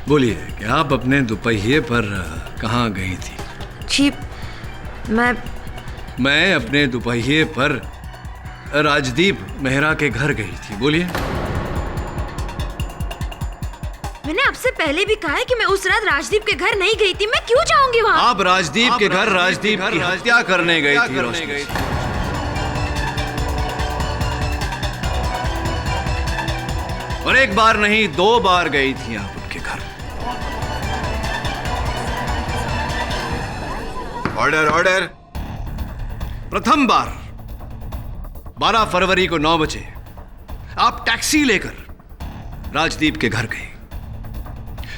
बोलिए कि आप अपने दोपहिए पर कहाँ गई थी? जी, मैं अपने दोपहिए पर राजदीप मेहरा के घर गई थी। बोलिए। मैंने आपसे पहले भी कहा है कि मैं उस रात राजदीप के घर नहीं गई थी। मैं क्यों जाऊंगी वहाँ? आप राजदीप के घर राजदीप की हत्या करने गई थी रोशनी। और एक बार नहीं 2 बार गई थी आप उनके घर। Order order. प्रथम बार 12 फरवरी को 9 बजे आप टैक्सी लेकर राजदीप के घर गए।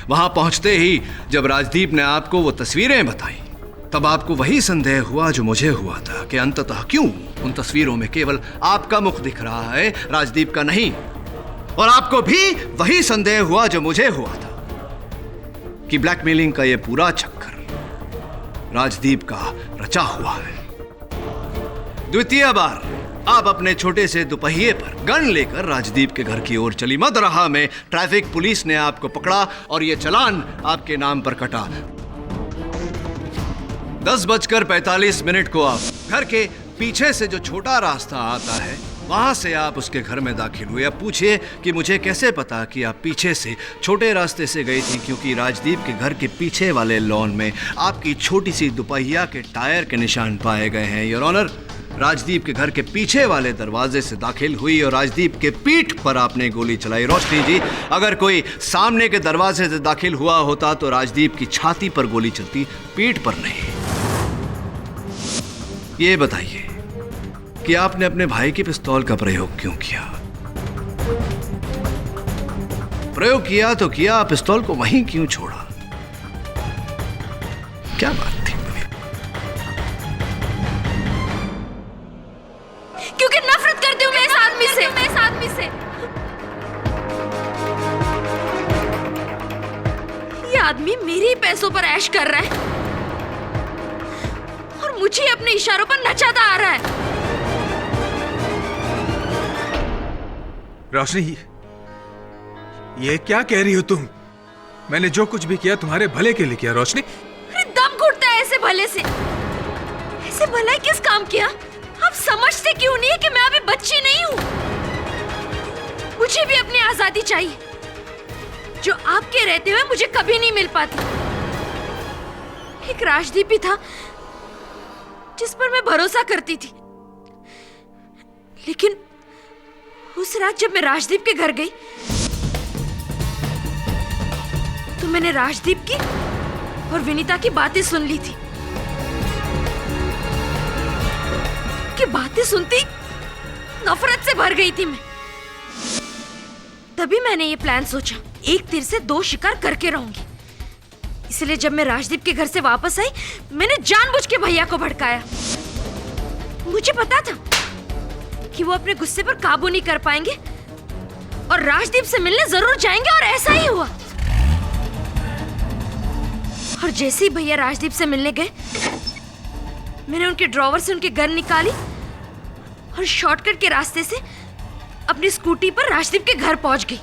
वहां पहुंचते ही जब राजदीप ने आपको वो तस्वीरें बताई, तब आपको वही संदेह हुआ जो मुझे हुआ था कि अंततः क्यों उन तस्वीरों में केवल आपका मुख दिख रहा है, राजदीप का नहीं। और आपको भी वही संदेह हुआ जो मुझे हुआ था कि ब्लैकमेलिंग का यह पूरा चक्कर राजदीप का रचा हुआ है। द्वितीय बार आप अपने छोटे से दुपहिए पर गन लेकर राजदीप के घर की ओर चली। मदरहा में ट्रैफिक पुलिस ने आपको पकड़ा और यह चालान आपके नाम पर कटा। 10:45 को आप घर के पीछे से जो छोटा रास्ता आता है वहां से आप उसके घर में दाखिल हुए। अब पूछिए कि मुझे कैसे पता कि आप पीछे से छोटे रास्ते से गई थी, क्योंकि राजदीप के घर के पीछे वाले लॉन में आपकी छोटी सी दुपहिया के टायर के निशान पाए गए हैं। योर ऑनर, राजदीप के घर के पीछे वाले दरवाजे से दाखिल हुई और राजदीप के पीठ पर आपने गोली चलाई। रोशनी जी, अगर कोई सामने के दरवाजे से दाखिल हुआ होता तो राजदीप की छाती पर गोली चलती, पीठ पर नहीं। ये बताइए कि आपने अपने भाई के पिस्तौल का प्रयोग क्यों किया? प्रयोग किया तो किया, पिस्तौल को वहीं क्यों छोड़ा? क्या बात थी? क्योंकि नफरत करती हूँ मैं इस आदमी से। ये आदमी मेरे ही पैसों पर ऐश कर रहा है और मुझे अपने इशारों पर नचाता आ रहा है। रोशनी, ये क्या कह रही हो तुम? मैंने जो कुछ भी किया तुम्हारे भले के लिए किया रोशनी। अरे दम घुटता है ऐसे भले से। ऐसे भला किस काम किया? आप समझते क्यों नहीं है कि मैं अभी बच्ची नहीं हूँ? मुझे भी अपनी आजादी चाहिए जो आपके रहते हुए मुझे कभी नहीं मिल पाती। एक राजदीप भी था जिस पर मैं भरोसा करती थी, लेकिन उस रात जब मैं राजदीप के घर गई तो मैंने राजदीप की और विनीता की बातें सुन ली थी। कि बातें सुनती नफरत से भर गई थी मैं। तभी मैंने ये प्लान सोचा, एक तीर से दो शिकार करके रहूंगी। इसलिए जब मैं राजदीप के घर से वापस आई, मैंने जानबूझ के भैया को भड़काया। मुझे पता था कि वो अपने गुस्से पर काबू नहीं कर पाएंगे और राजदीप से मिलने जरूर जाएंगे, और ऐसा ही हुआ। और जैसे ही भैया राजदीप से मिलने गए, मैंने उनके ड्रॉवर से उनके गन निकाली और शॉर्टकट के रास्ते से अपनी स्कूटी पर राजदीप के घर पहुंच गई।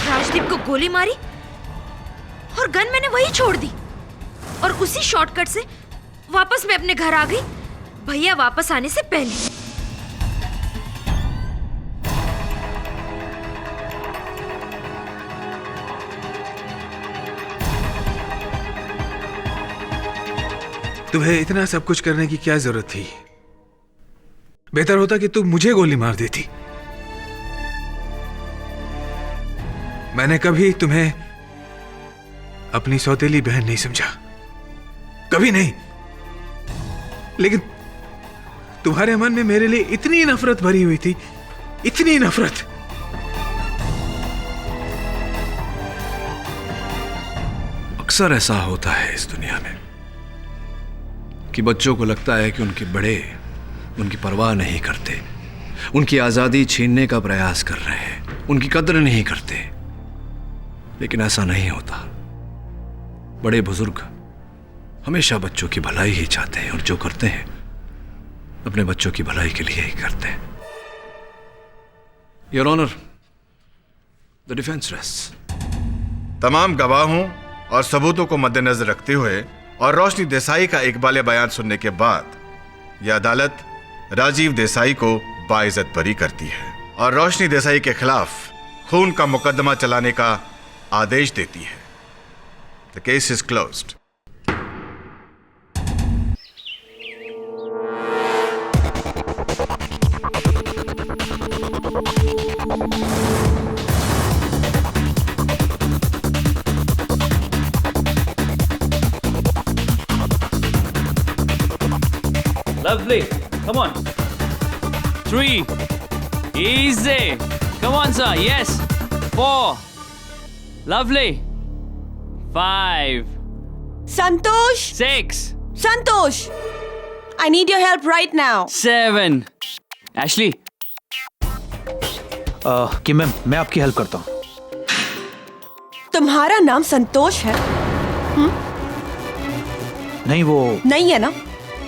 राजदीप को गोली मारी और गन मैंने वहीं छोड़ दी और उसी शॉर्टकट से वापस मैं अपने घर आ गई, भैया वापस आने से पहले। तुम्हें इतना सब कुछ करने की क्या जरूरत थी? बेहतर होता कि तुम मुझे गोली मार देती। मैंने कभी तुम्हें अपनी सौतेली बहन नहीं समझा, कभी नहीं। लेकिन तुम्हारे मन में मेरे लिए इतनी नफरत भरी हुई थी, इतनी नफरत। अक्सर ऐसा होता है इस दुनिया में कि बच्चों को लगता है कि उनके बड़े उनकी परवाह नहीं करते, उनकी आजादी छीनने का प्रयास कर रहे हैं, उनकी कद्र नहीं करते। लेकिन ऐसा नहीं होता। बड़े बुजुर्ग हमेशा बच्चों की भलाई ही चाहते हैं और जो करते हैं अपने बच्चों की भलाई के लिए ही करते हैं। Your honour, the defence rest. तमाम गवाहों और सबूतों को मद्देनजर रखते हुए और रोशनी देसाई का इकबाल बयान सुनने के बाद यह अदालत राजीव देसाई को बाइज्जत बरी करती है और रोशनी देसाई के खिलाफ खून का मुकदमा चलाने का आदेश देती है। The case is closed. Lovely. Come on. 3. Easy. Come on, sir. Yes. 4. Lovely. 5. Santosh! 6. Santosh! I need your help right now. 7. Ashley. कि मैम मैं आपकी हेल्प करता हूँ। तुम्हारा नाम संतोष है? नहीं, वो नहीं है ना?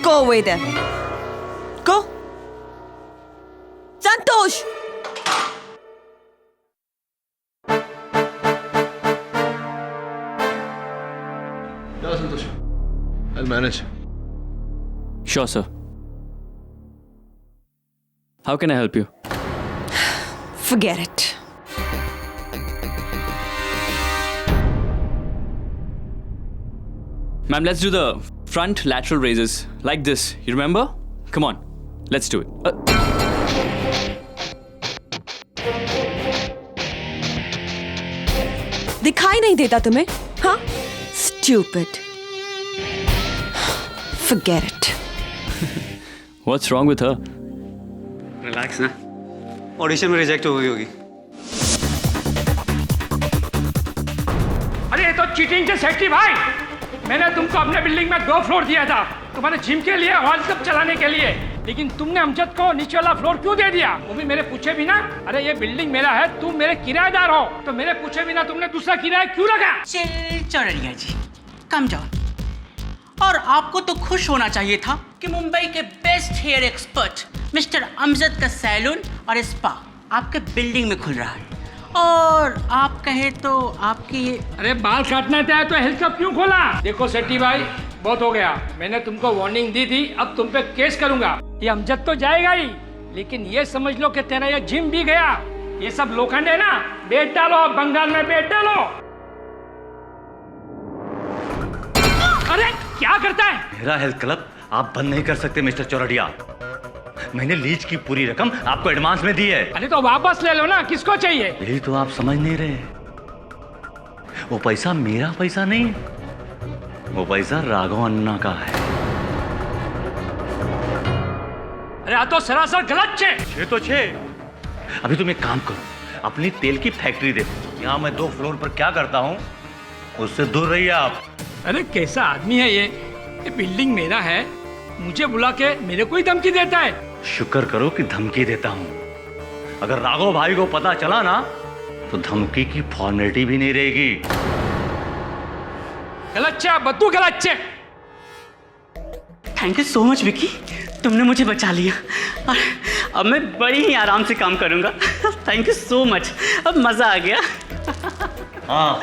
Go away then. Go. Santosh! No, Santosh. I'll manage. Sure, sir. How can I help you? Forget it. Ma'am, let's do the front lateral raises like this. You remember? Come on, let's do it. दिखाई नहीं देता तुम्हें? हाँ? Stupid. Forget it. What's wrong with her? Relax ना, audition में reject हो गई होगी। अरे ये तो चीटिंग से सेठी भाई। मैंने तुमको अपने बिल्डिंग में 2 फ्लोर दिया था तुम्हारे जिम के लिए, हॉल सब चलाने के लिए, लेकिन तुमने अमजद को नीचे वाला फ्लोर क्यों दे दिया? वो भी मेरे पूछे बिना। अरे ये बिल्डिंग मेरा है, तुम मेरे किराएदार हो, तो मेरे पूछे बिना तुमने दूसरा किराया क्यों लगा? चिल चौरड़िया जी, कम डाउन। और आपको तो खुश होना चाहिए था कि मुंबई के best hair expert mister Amjad का सैलून और स्पा आपके बिल्डिंग में खुल रहा है, और आप कहे तो आपकी। अरे बाल काटना था तो हेल्थ क्लब क्यों खोला? देखो सेठी भाई, बहुत हो गया। मैंने तुमको वार्निंग दी थी, अब तुम पे केस करूंगा। ये अमजद तो जाएगा ही, लेकिन ये समझ लो कि तेरा ये जिम भी गया। ये सब लोखंड है ना, बेच डालो, बंगाल में बेच डालो। अरे क्या करता है? मेरा हेल्थ क्लब आप बंद नहीं कर सकते मिस्टर चौरड़िया। मैंने लीज की पूरी रकम आपको एडवांस में दी है। अरे तो वापस ले लो ना, किसको चाहिए? यही तो आप समझ नहीं रहे। वो पैसा मेरा पैसा नहीं, वो पैसा राघव अन्ना का है। अरे तो सरासर गलत छे। छे तो छे। अभी तुम एक काम करो, अपनी तेल की फैक्ट्री देखो। यहाँ मैं 2 फ्लोर पर क्या करता हूँ, उससे दूर रहिए आप। अरे कैसा आदमी है ये बिल्डिंग मेरा है, मुझे बुला के मेरे को ही धमकी देता है। शुक्र करो कि धमकी देता हूँ। अगर राघव भाई को पता चला ना, तो धमकी की फॉर्मेलिटी भी नहीं रहेगी। गलत छे, बद्दू गलत छे। Thank you so much Vicky, तुमने मुझे बचा लिया, और अब मैं बड़ी ही आराम से काम करूंगा। थैंक यू सो मच, अब मजा आ गया। हाँ,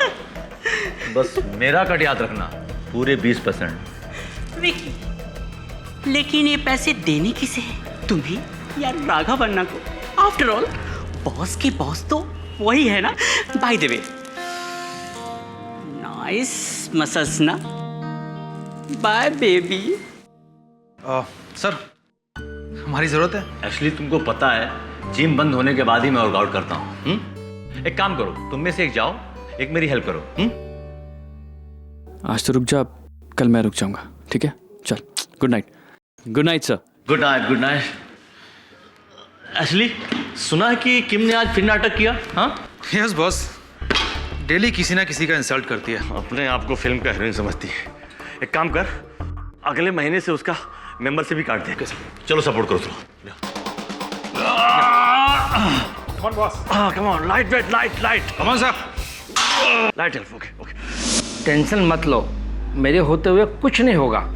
बस मेरा कट याद रखना, पूरे 20%। विकी, लेकिन ये पैसे देने किसे हैं? तुम्हें या राघव अन्ना को? आफ्टर ऑल बॉस के बॉस तो वही है ना। By the way, nice massage ना। Bye baby. सर, हमारी जरूरत है। एक्चुअली तुमको पता है, जिम बंद होने के बाद ही मैं वर्कआउट करता हूँ। एक काम करो, तुम में से एक जाओ, एक मेरी हेल्प करो। आज तो रुक जा, कल मैं रुक जाऊंगा, ठीक है? चल, good night. Good night sir. Good night, good night. Actually सुना है कि किम ने आज फिर नाटक किया। हाँ यस बॉस, डेली किसी ना किसी का इंसल्ट करती है। अपने आप को फिल्म का हीरोइन समझती है। एक काम कर, अगले महीने से उसका मेंबरशिप भी काट दे। चलो सपोर्ट करो। Come on, boss. Come on, light weight, light. Come on, sir. Light help, okay. Tension मत लो, मेरे होते हुए कुछ नहीं होगा।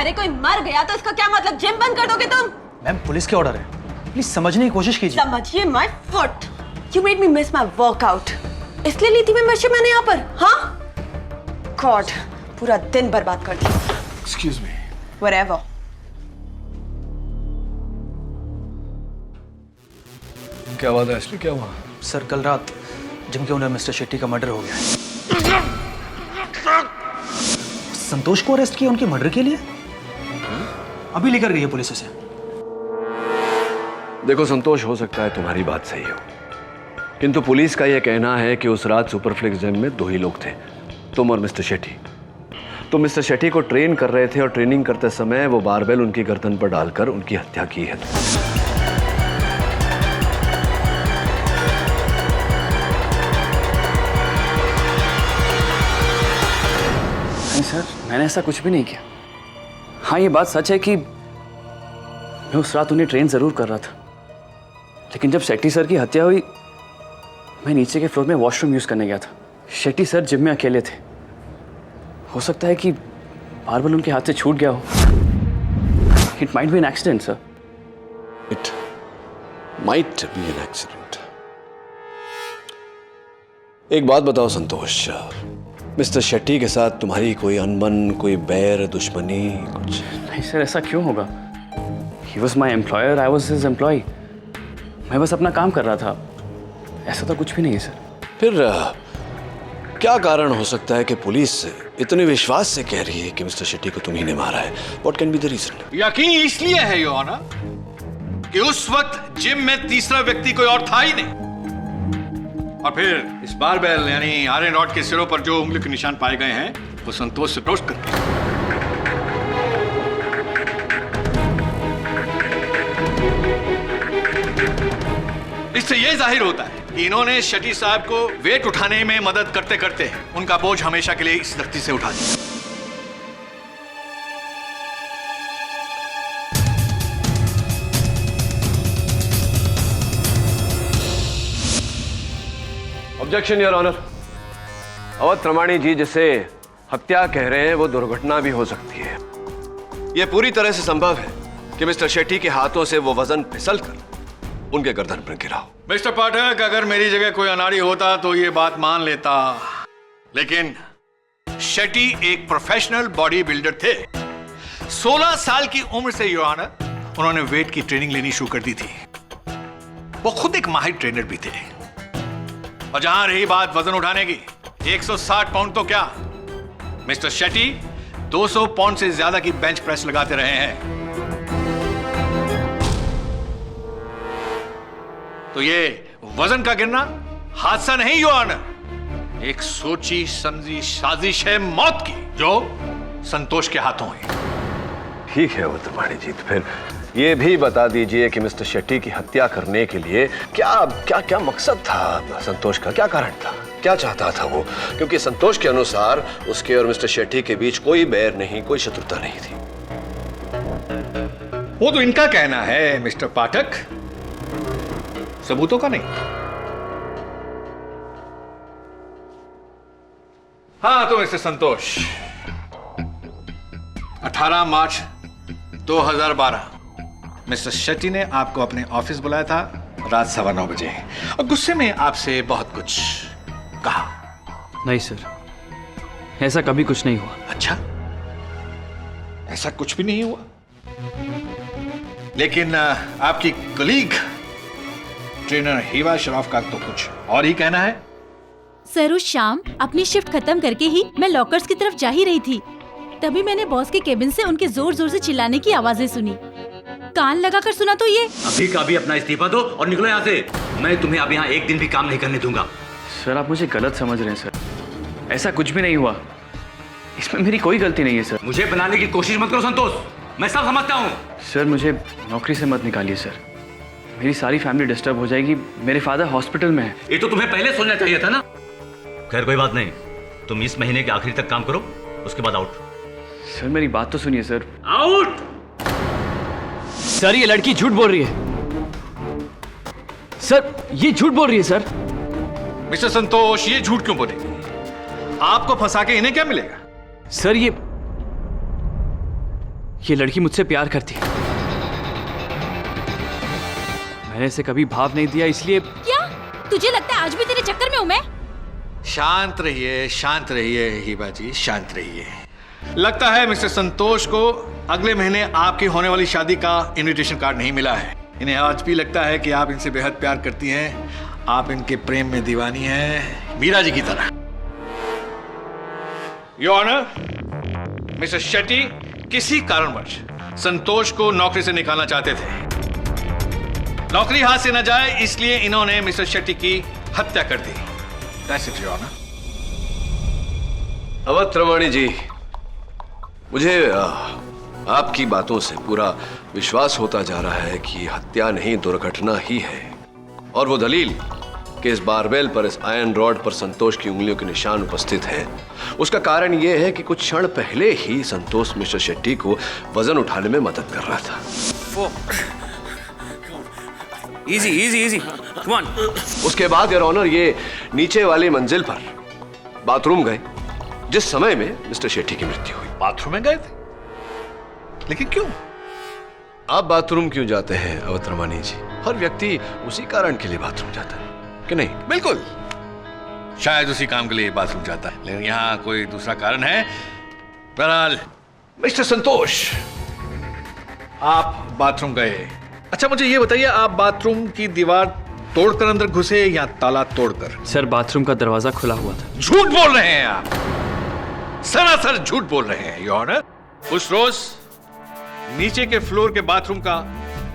अरे कोई मर गया तो इसका क्या मतलब? जिम बंद कर दोगे तुम? मैम पुलिस के ऑर्डर है, प्लीज समझने की कोशिश कीजिए। समझिए my foot, you made me miss my workout. इसलिए ली थी मेंबरशिप मैंने यहाँ पर। हाँ गॉड, पूरा दिन बर्बाद कर दिया। Excuse me. व्हाटएवर। क्या बात है असली, क्या हुआ? सर कल रात जिम के ओनर मिस्टर शेट्टी का मर्डर हो गया है। संतोष को अरेस्ट किया उनके मर्डर के लिए? अभी लेकर गई है पुलिस उसे। देखो संतोष, हो सकता है तुम्हारी बात सही हो, किंतु पुलिस का यह कहना है कि उस रात सुपरफ्लिक्स जिम में 2 ही लोग थे, तुम और मिस्टर शेट्टी। तुम मिस्टर शेट्टी को ट्रेन कर रहे थे और ट्रेनिंग करते समय वो बारबेल उनकी गर्दन पर डालकर उनकी हत्या की है। नहीं सर, मैंने ऐसा कुछ भी नहीं किया। हाँ, ये बात सच है कि मैं उस रात उन्हें ट्रेन जरूर कर रहा था, लेकिन जब शेट्टी सर की हत्या हुई मैं नीचे के फ्लोर में वॉशरूम यूज करने गया था। शेट्टी सर जिम में अकेले थे। हो सकता है कि बारबेल उनके हाथ से छूट गया हो। It might be an accident sir. It might be an accident. एक बात बताओ संतोष, मिस्टर शेट्टी के साथ तुम्हारी कोई अनबन, कोई बैर, दुश्मनी कुछ? नहीं सर, ऐसा क्यों होगा? He was my employer, I was his employee. मैं बस अपना काम कर रहा था, ऐसा तो कुछ भी नहीं है सर। फिर क्या कारण हो सकता है कि पुलिस इतने विश्वास से कह रही है कि मिस्टर शेट्टी को तुम्ही ने मारा है? What can be the reason? यकीन इसलिए है योर ऑनर कि उस वक्त जिम में तीसरा व्यक्ति कोई और था ही नहीं, और फिर इस बारबेल यानी आयरन रॉड के सिरों पर जो उंगली के निशान पाए गए हैं वो संतोष से रोस्ट करते हैं। इससे यह जाहिर होता है कि इन्होंने शेट्टी साहब को वेट उठाने में मदद करते करते उनका बोझ हमेशा के लिए इस धरती से उठा दिया। Objection your honour. Awadh Pramani ji जिसे हत्या कह रहे हैं वो दुर्घटना भी हो सकती है। यह पूरी तरह से संभव है कि मिस्टर शेट्टी के हाथों से वो वजन फिसलकर उनके गर्दन पर गिरा हो। मिस्टर पाठक, अगर मेरी जगह कोई अनाड़ी होता तो ये बात मान लेता, लेकिन शेट्टी एक प्रोफेशनल बॉडी बिल्डर थे। 16 साल की उम्र से योर ऑनर उन्होंने वेट की ट्रेनिंग लेनी शुरू कर दी थी। वो खुद एक माहिर ट्रेनर भी थे। और जहां रही बात वजन उठाने की, 160 पाउंड तो क्या, मिस्टर शेट्टी 200 पाउंड से ज्यादा की बेंच प्रेस लगाते रहे हैं। तो ये वजन का गिरना हादसा नहीं योर ऑनर, एक सोची समझी साजिश है मौत की जो संतोष के हाथों हुई। ठीक है वो तुम्हारी जीत। फिर ये भी बता दीजिए कि मिस्टर शेट्टी की हत्या करने के लिए क्या क्या क्या मकसद था संतोष का? क्या कारण था? क्या चाहता था वो? क्योंकि संतोष के अनुसार उसके और मिस्टर शेट्टी के बीच कोई बैर नहीं, कोई शत्रुता नहीं थी। वो तो इनका कहना है मिस्टर पाठक, सबूतों का नहीं। हाँ तो मिस्टर संतोष, 18 मार्च 2012 मिस्टर शेट्टी ने आपको अपने ऑफिस बुलाया था रात 9:15 बजे, और गुस्से में आपसे बहुत कुछ कहा। नहीं सर, ऐसा कभी कुछ नहीं हुआ। अच्छा, ऐसा कुछ भी नहीं हुआ? लेकिन आपकी कलीग ट्रेनर हिवा शराफ का तो कुछ और ही कहना है। सर उस शाम अपनी शिफ्ट खत्म करके ही मैं लॉकर्स की तरफ जा ही रही थी, तभी मैंने बॉस के केबिन से उनके जोर जोर से चिल्लाने की आवाजें सुनी। कान लगाकर सुना तो ये अभी का अभी अपना इस्तीफा दो और निकलो यहाँ से। मैं तुम्हें अब यहाँ एक दिन भी काम नहीं करने दूंगा। सर आप मुझे गलत समझ रहे हैं सर, ऐसा कुछ भी नहीं हुआ, इसमें मेरी कोई गलती नहीं है सर। मुझे बनाने की कोशिश मत करो संतोष, मैं सब समझता हूँ। सर मुझे नौकरी से मत निकालिए सर, मेरी सारी फैमिली डिस्टर्ब हो जाएगी। मेरे फादर हॉस्पिटल में है। ये तो तुम्हें पहले सोचना चाहिए था ना। खैर कोई बात नहीं, तुम इस महीने के आखिरी तक काम करो, उसके बाद आउट। सर मेरी बात तो सुनिए सर। आउट। सर ये लड़की झूठ बोल रही है। सर ये झूठ बोल रही है सर। मिस्टर संतोष, ये झूठ क्यों बोलेगी? आपको फंसा के इन्हें क्या मिलेगा? सर ये लड़की मुझसे प्यार करती है। मैंने इसे कभी भाव नहीं दिया, इसलिए। क्या तुझे लगता है आज भी तेरे चक्कर में हूं मैं? शांत रहिए हिबा जी, शांत रहिए। लगता है मिस्टर संतोष को अगले महीने आपकी होने वाली शादी का इनविटेशन कार्ड नहीं मिला है। इन्हें आज भी लगता है कि आप इनसे बेहद प्यार करती हैं, आप इनके प्रेम में दीवानी हैं, मीरा जी की तरह। योर ऑनर, मिस्टर शेट्टी किसी कारणवश संतोष को नौकरी से निकालना चाहते थे। नौकरी हाथ से न जाए इसलिए इन्होंने मिस्टर शेट्टी की हत्या कर दी। That's it, Your Honor. Awadh Ramani जी, मुझे आपकी बातों से पूरा विश्वास होता जा रहा है कि हत्या नहीं दुर्घटना ही है। और वो दलील कि इस बारबेल पर, इस आयरन रॉड पर संतोष की उंगलियों के निशान उपस्थित हैं, उसका कारण यह है कि कुछ क्षण पहले ही संतोष मिस्टर शेट्टी को वजन उठाने में मदद कर रहा था। Easy come on. उसके बाद योर ऑनर ये नीचे वाली मंजिल पर बाथरूम गए जिस समय में मिस्टर शेट्टी की मृत्यु हुई। बाथरूम में गए थे? लेकिन क्यों? आप बाथरूम क्यों जाते हैं अवध रमानी जी? हर व्यक्ति उसी कारण के लिए बाथरूम जाता है कि नहीं? बिल्कुल, शायद उसी काम के लिए बाथरूम जाता है, लेकिन यहाँ कोई दूसरा कारण है। बहरहाल मिस्टर संतोष, आप बाथरूम गए। अच्छा मुझे ये बताइए, आप बाथरूम की दीवार तोड़कर अंदर घुसे या ताला तोड़कर? सर, बाथरूम का दरवाजा खुला हुआ था। झूठ बोल रहे हैं आप, सरासर झूठ बोल रहे हैं योर ऑनर। उस रोज नीचे के फ्लोर के बाथरूम का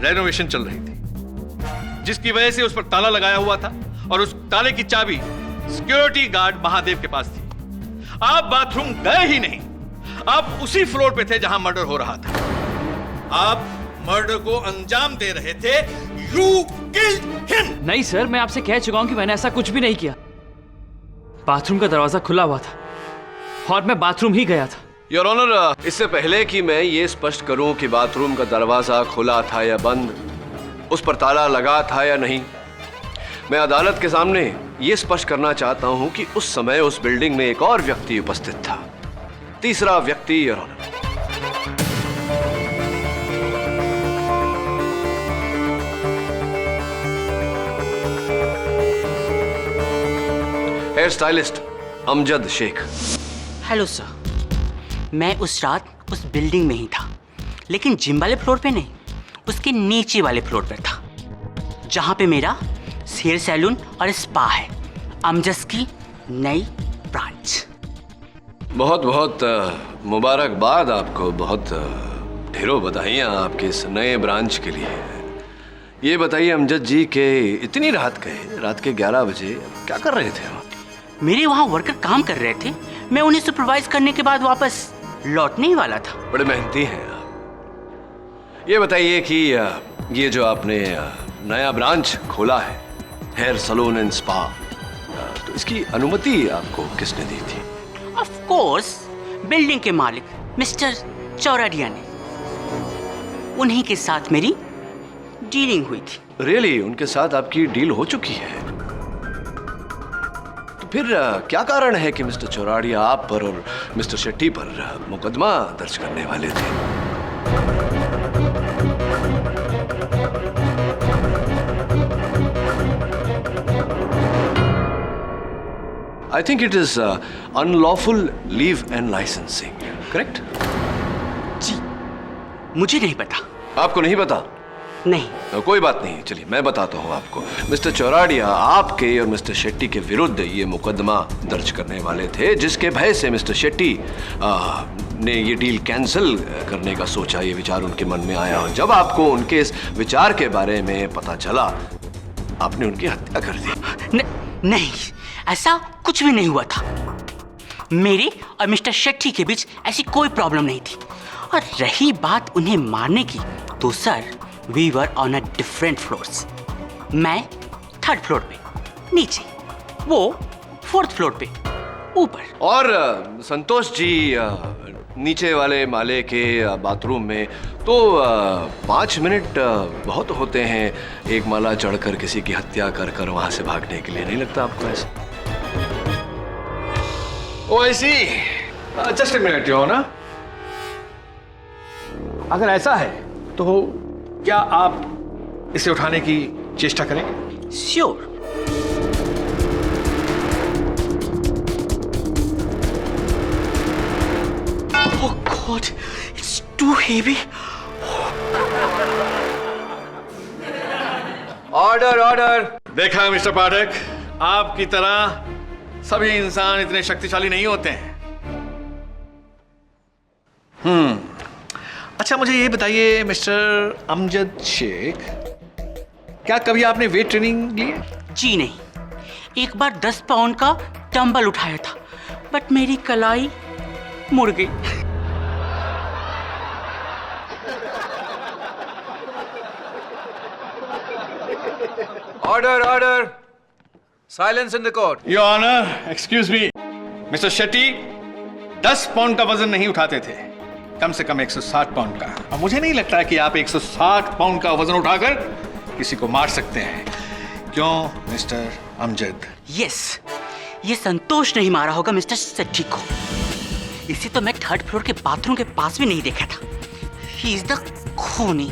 रेनोवेशन चल रही थी, जिसकी वजह से उस पर ताला लगाया हुआ था और उस ताले की चाबी सिक्योरिटी गार्ड महादेव के पास थी। आप बाथरूम गए ही नहीं, आप उसी फ्लोर पे थे जहां मर्डर हो रहा था। आप मर्डर को अंजाम दे रहे थे। You killed him! नहीं सर, मैं आपसे कह चुका हूं कि मैंने ऐसा कुछ भी नहीं किया। बाथरूम का दरवाजा खुला हुआ था और मैं बाथरूम ही गया था। योर ऑनर, इससे पहले कि मैं ये स्पष्ट करूं कि बाथरूम का दरवाजा खुला था या बंद, उस पर ताला लगा था या नहीं, मैं अदालत के सामने ये स्पष्ट करना चाहता हूं कि उस समय उस बिल्डिंग में एक और व्यक्ति उपस्थित था। तीसरा व्यक्ति your honour. Hair stylist Amjad Shaikh. Hello sir, मैं उस रात उस बिल्डिंग में ही था, लेकिन जिम वाले फ्लोर पे नहीं, उसके नीचे वाले फ्लोर पे था, जहां पे मेरा हेयर सैलून और स्पा है, अमजद की नई ब्रांच। बहुत बहुत मुबारकबाद आपको, बहुत ढेरों बधाइयाँ आपके इस नए ब्रांच के लिए। ये बताइए अमजद जी के इतनी रात गए, रात के 11 बजे क्या कर रहे थे? मेरे वहाँ वर्कर काम कर रहे थे, मैं उन्हें सुपरवाइज करने के बाद वापस लौटने ही वाला था। बड़े मेहनती हैं आप। ये बताइए कि ये जो आपने नया ब्रांच खोला है, हेयर सलून एंड स्पा, तो इसकी अनुमति आपको किसने दी थी? ऑफ कोर्स बिल्डिंग के मालिक मिस्टर चौराडिया ने। उन्हीं के साथ मेरी डीलिंग हुई थी। रियली? उनके साथ आपकी डील हो चुकी है? फिर क्या कारण है कि मिस्टर चौराडिया आप पर और मिस्टर शेट्टी पर मुकदमा दर्ज करने वाले थे? I think it is unlawful leave and licensing, correct? जी, मुझे नहीं पता। आपको नहीं पता? नहीं। कोई बात नहीं, चलिए मैं बताता हूँ आपको। मिस्टर चौराडिया आपके और मिस्टर शेट्टी के विरुद्ध ये मुकदमा दर्ज करने वाले थे, जिसके भय से मिस्टर शेट्टी ने ये डील कैंसिल करने का सोचा। ये विचार उनके मन में आया और जब आपको उनके इस विचार के बारे में पता चला, आपने उनकी हत्या कर दी। नहीं, ऐसा कुछ भी नहीं हुआ था। मेरे और मिस्टर शेट्टी के बीच ऐसी कोई प्रॉब्लम नहीं थी। और रही बात उन्हें मारने की, तो sir We were on a different floors. मैं 3rd फ्लोर पे नीचे, वो 4th फ्लोर पे ऊपर। और संतोष जी नीचे वाले माले के बाथरूम में, तो 5 मिनट बहुत होते हैं एक माला चढ़कर किसी की हत्या कर कर वहां से भागने के लिए, नहीं लगता आपको ऐसा? Oh I see, just a minute your honour. अगर ऐसा है तो क्या आप इसे उठाने की चेष्टा करेंगे? Sure. Oh God, it's too heavy. Order order. देखा मिस्टर पाठक, आपकी तरह सभी इंसान इतने शक्तिशाली नहीं होते हैं। अच्छा मुझे ये बताइए मिस्टर अमजद शेख, क्या कभी आपने वेट ट्रेनिंग ली है? जी नहीं, एक बार 10 पाउंड का डंबल उठाया था, बट मेरी कलाई मुड़ गई। Order order, silence in the court. Your honour, excuse me, mister Shetty 10 pound का वजन नहीं उठाते थे, कम से कम 160 पाउंड का। और मुझे नहीं लगता कि आप 160 पाउंड का वजन उठाकर किसी को मार सकते हैं, क्यों मिस्टर अमजद? यस, ये संतोष नहीं मारा होगा मिस्टर सेट्टी को। इसे तो मैं 3rd फ्लोर के बाथरूम के पास भी नहीं देखा था। ही इज द खूनी।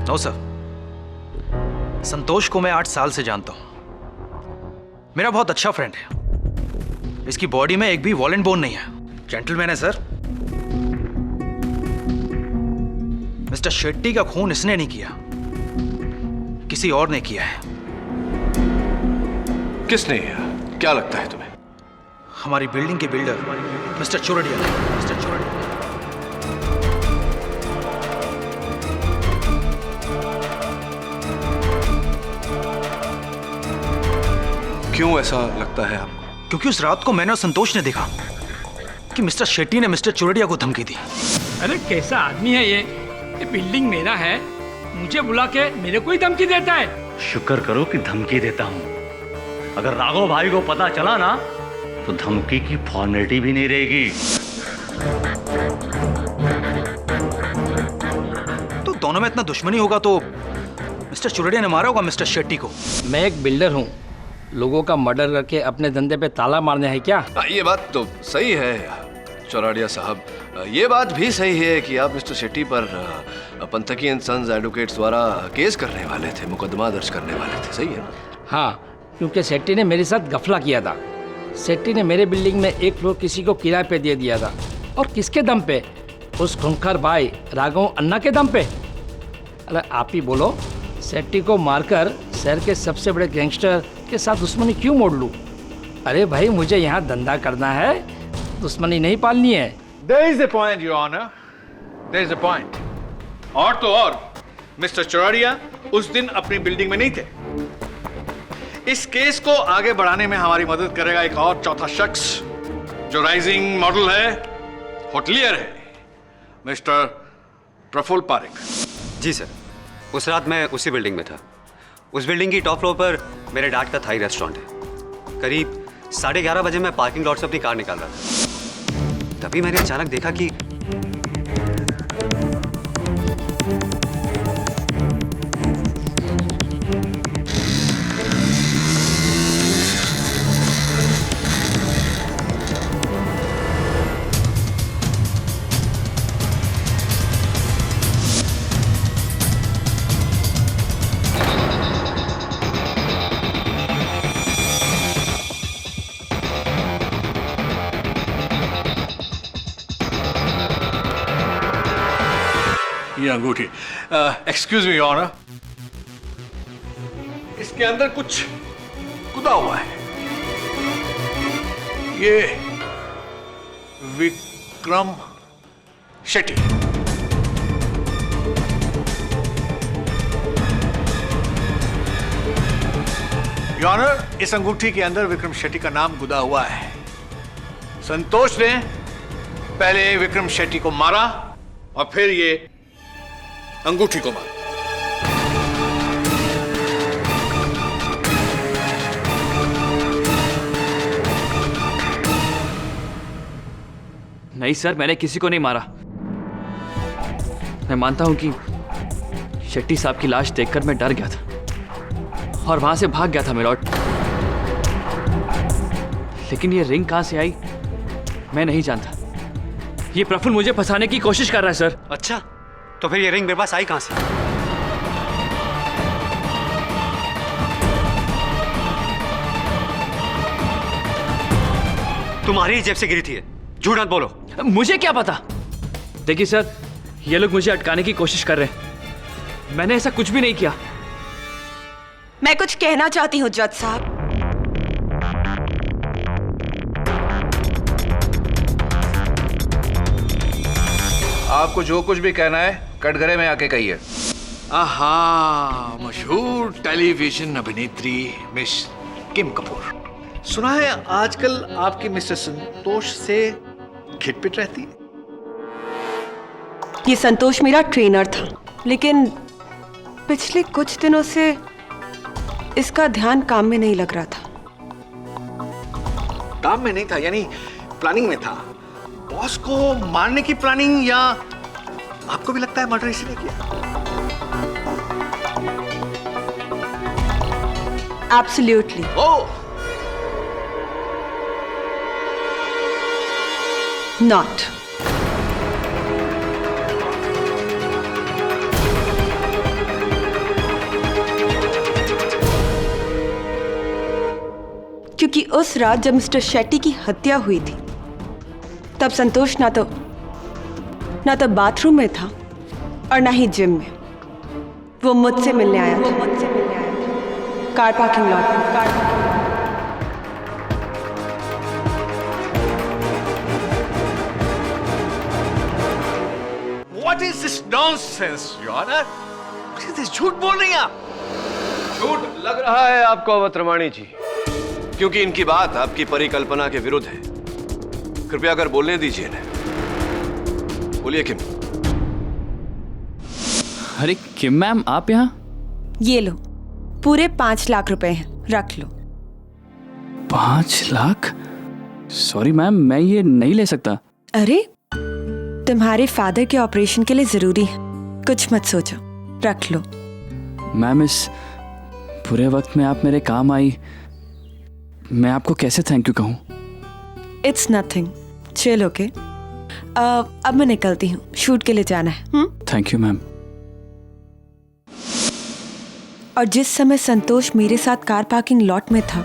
नो सर, संतोष को मैं 8 साल से जानता हूं। मेरा बहुत अच्छा फ्रेंड है। इसकी बॉडी में एक भी वॉलेंट बोन नहीं है। जेंटलमैन है सर। मिस्टर शेट्टी का खून इसने नहीं किया, किसी और ने किया है। किसने? क्या लगता है तुम्हें? हमारी बिल्डिंग के builder mister Chordia. Mister Chordia. क्यों ऐसा लगता है आपको? क्योंकि उस रात को मैंने और संतोष ने देखा कि मिस्टर शेट्टी ने मिस्टर चोरडिया को धमकी दी। अरे कैसा आदमी है ये बिल्डिंग मेरा है, मुझे बुला के मेरे को ही धमकी देता है। शुक्र करो कि धमकी देता हूं। अगर राघव भाई को पता चला ना तो धमकी की फॉर्मेलिटी भी नहीं रहेगी। तो दोनों में इतना दुश्मनी होगा तो मिस्टर चोरडिया ने मारा होगा मिस्टर शेट्टी को। मैं एक बिल्डर हूँ, लोगों का मर्डर करके अपने धंधे पे ताला मारने है क्या? ये बात तो सही है चौराडिया साहब, ये बात भी सही है कि आप मिस्टर शेट्टी पर पंथकी एंड सन्स एडवोकेट्स द्वारा केस करने वाले थे, मुकदमा दर्ज करने वाले थे, सही है ना? हाँ, क्योंकि शेट्टी ने मेरे साथ गफला किया था। शेट्टी ने मेरे बिल्डिंग में 1 फ्लोर किसी को किराए पे दे दिया था। और किसके दम पे? उस खूंखार भाई राघव अन्ना के दम पे। अरे आप ही बोलो, शेट्टी को मारकर शहर के सबसे बड़े गैंगस्टर के साथ दुश्मनी क्यों मोड़ लूं? अरे भाई मुझे यहाँ धंधा करना है, दुश्मनी नहीं पालनी है। There is a point, Your Honor. There is a point. और तो और, मिस्टर चौराडिया उस दिन अपनी बिल्डिंग में नहीं थे। इस केस को आगे बढ़ाने में हमारी मदद करेगा एक और चौथा शख्स जो राइजिंग मॉडल है, होटलियर है, मिस्टर प्रफुल्ल पारेख। जी सर, उस रात मैं उसी बिल्डिंग में था। उस बिल्डिंग की टॉप फ्लोर पर मेरे डैड का थाई रेस्टोरेंट है। करीब 11:30 बजे मैं पार्किंग लॉट से अपनी कार निकाल रहा था। तभी मैंने अचानक देखा कि ये अंगूठी। एक्सक्यूज मी योर ऑनर, इसके अंदर कुछ खुदा हुआ है। ये विक्रम शेट्टी। योर ऑनर, इस अंगूठी के अंदर विक्रम शेट्टी का नाम गुदा हुआ है। संतोष ने पहले विक्रम शेट्टी को मारा और फिर ये अंगूठी को मारा। नहीं सर, मैंने किसी को नहीं मारा। मैं मानता हूं कि शेट्टी साहब की लाश देखकर मैं डर गया था और वहां से भाग गया था मेलॉर्ड। लेकिन ये रिंग कहां से आई मैं नहीं जानता। ये प्रफुल्ल मुझे फंसाने की कोशिश कर रहा है सर। अच्छा, तो फिर ये रिंग मेरे पास आई कहां से? तुम्हारी ही जेब से गिरी थी। झूठ मत बोलो। मुझे क्या पता। देखिए सर, ये लोग मुझे अटकाने की कोशिश कर रहे हैं। मैंने ऐसा कुछ भी नहीं किया। मैं कुछ कहना चाहती हूँ जज साहब। आपको जो कुछ भी कहना है कटघरे में आके कहिए। आहा, मशहूर टेलीविजन अभिनेत्री मिस किम कपूर। सुना है आजकल आपकी मिस्टर संतोष से खिटपिट रहती है। ये संतोष मेरा ट्रेनर था, लेकिन पिछले कुछ दिनों से इसका ध्यान काम में नहीं लग रहा था। काम में नहीं था यानी प्लानिंग में था। बॉस को मारने की प्लानिंग, या आपको भी लगता है मर्डर इसने किया? एब्सोल्युटली। Oh, not. क्योंकि उस रात जब मिस्टर शेट्टी की हत्या हुई थी, तब संतोष ना तो बाथरूम में था और ना ही जिम में। वो मुझसे मिलने आया था कार पार्किंग लॉट में। What is this nonsense, Your Honor? झूठ बोल रही हैं आप। झूठ लग रहा है आपको अवतरवाणी जी, क्योंकि इनकी बात आपकी परिकल्पना के विरुद्ध है। कृपया कर बोलने दीजिए इन्हें। बोलिए किम। अरे किम मैम, आप यहाँ? ये लो, पूरे 5 लाख रुपए हैं, रख लो। 5 लाख? सॉरी मैम, मैं ये नहीं ले सकता। अरे, तुम्हारे फादर के ऑपरेशन के लिए जरूरी है, कुछ मत सोचो, रख लो। मैम, इस बुरे वक्त में आप मेरे काम आई, मैं आपको कैसे थैंक यू कहूँ? It's nothing, chill okay. अब मैं निकलती हूँ, शूट के लिए जाना है। Thank you ma'am. और जिस समय संतोष मेरे साथ कार पार्किंग लॉट में था,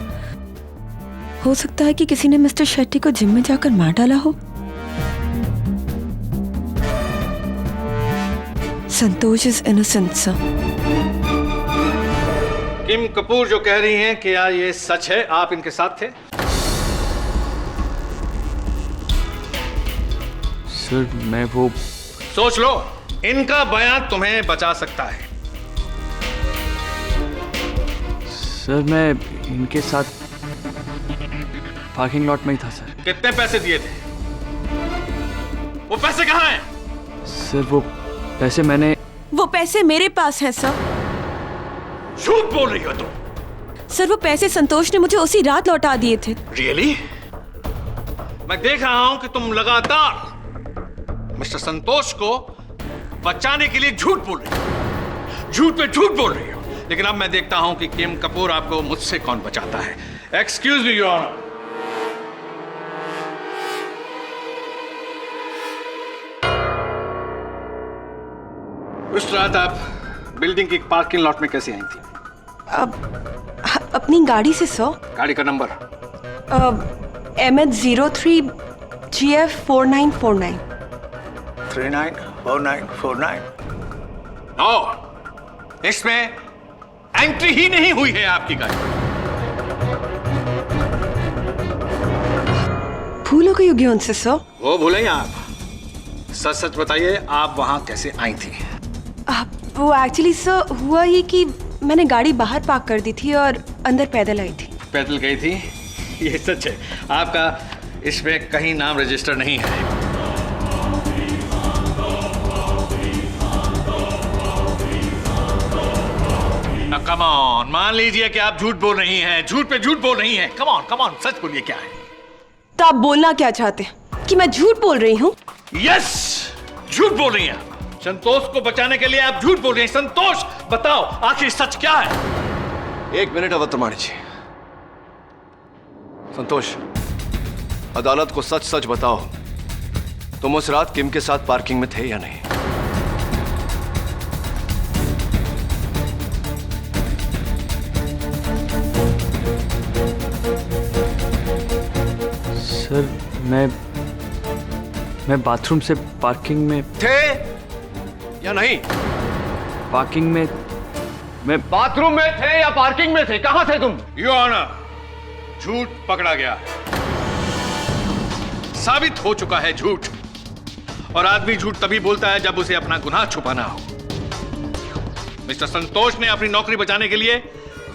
हो सकता है कि किसी ने मिस्टर शेट्टी को जिम में जाकर मार डाला हो। संतोष इज इनोसेंट सर। किम कपूर जो कह रही हैं, क्या ये सच है? आप इनके साथ थे? सर, मैं वो... सोच लो, इनका बयान तुम्हें बचा सकता है। सर, मैं इनके साथ पार्किंग लॉट में ही था सर। कितने पैसे दिए थे? वो पैसे कहाँ हैं? सर, वो पैसे मैंने... वो पैसे मेरे पास हैं सर। झूठ बोल रही हो तुम। सर, वो पैसे संतोष ने मुझे उसी रात लौटा दिए थे। रियली? मैं देख रहा हूं कि तुम लगातार मिस्टर संतोष को बचाने के लिए झूठ बोल रही हो, झूठ पे झूठ बोल रही हो। लेकिन अब मैं देखता हूं कि किम कपूर आपको मुझसे कौन बचाता है। Excuse me your honour. उस रात आप बिल्डिंग की पार्किंग लॉट में कैसे आई थी? अपनी गाड़ी से सर। गाड़ी का नंबर? MH03 GF 4949। 394949। नो, इसमें एंट्री ही नहीं हुई है आपकी गाड़ी। भूल हो गई होगी उनसे सर। वो भूलेंगे आप। सच सच बताइए, आप वहां कैसे आई थी? वो एक्चुअली सर हुआ ये कि मैंने गाड़ी बाहर पार्क कर दी थी और अंदर पैदल आई थी। पैदल गई थी? ये सच है। आपका इसमें कहीं नाम रजिस्टर नहीं है। कम ऑन, मान लीजिए कि आप झूठ बोल रही हैं, झूठ पे झूठ बोल रही हैं। कम ऑन, सच बोलिए, क्या है? तो आप बोलना क्या चाहते हैं कि मैं झूठ बोल रही हूँ? यस, झूठ बोल रही हैं। संतोष को बचाने के लिए आप झूठ बोल रही हैं। संतोष, बताओ आखिर सच क्या है? 1 मिनट अवतरवाणी जी। संतोष, अदालत को सच सच बताओ तुम उस रात किम के साथ पार्किंग में थे या नहीं? सर मैं बाथरूम से पार्किंग में थे या नहीं? पार्किंग में मैं बाथरूम में थे या पार्किंग में थे? कहां थे तुम? योर ऑनर, झूठ पकड़ा गया है। साबित हो चुका है झूठ। और आदमी झूठ तभी बोलता है जब उसे अपना गुनाह छुपाना हो। मिस्टर संतोष ने अपनी नौकरी बचाने के लिए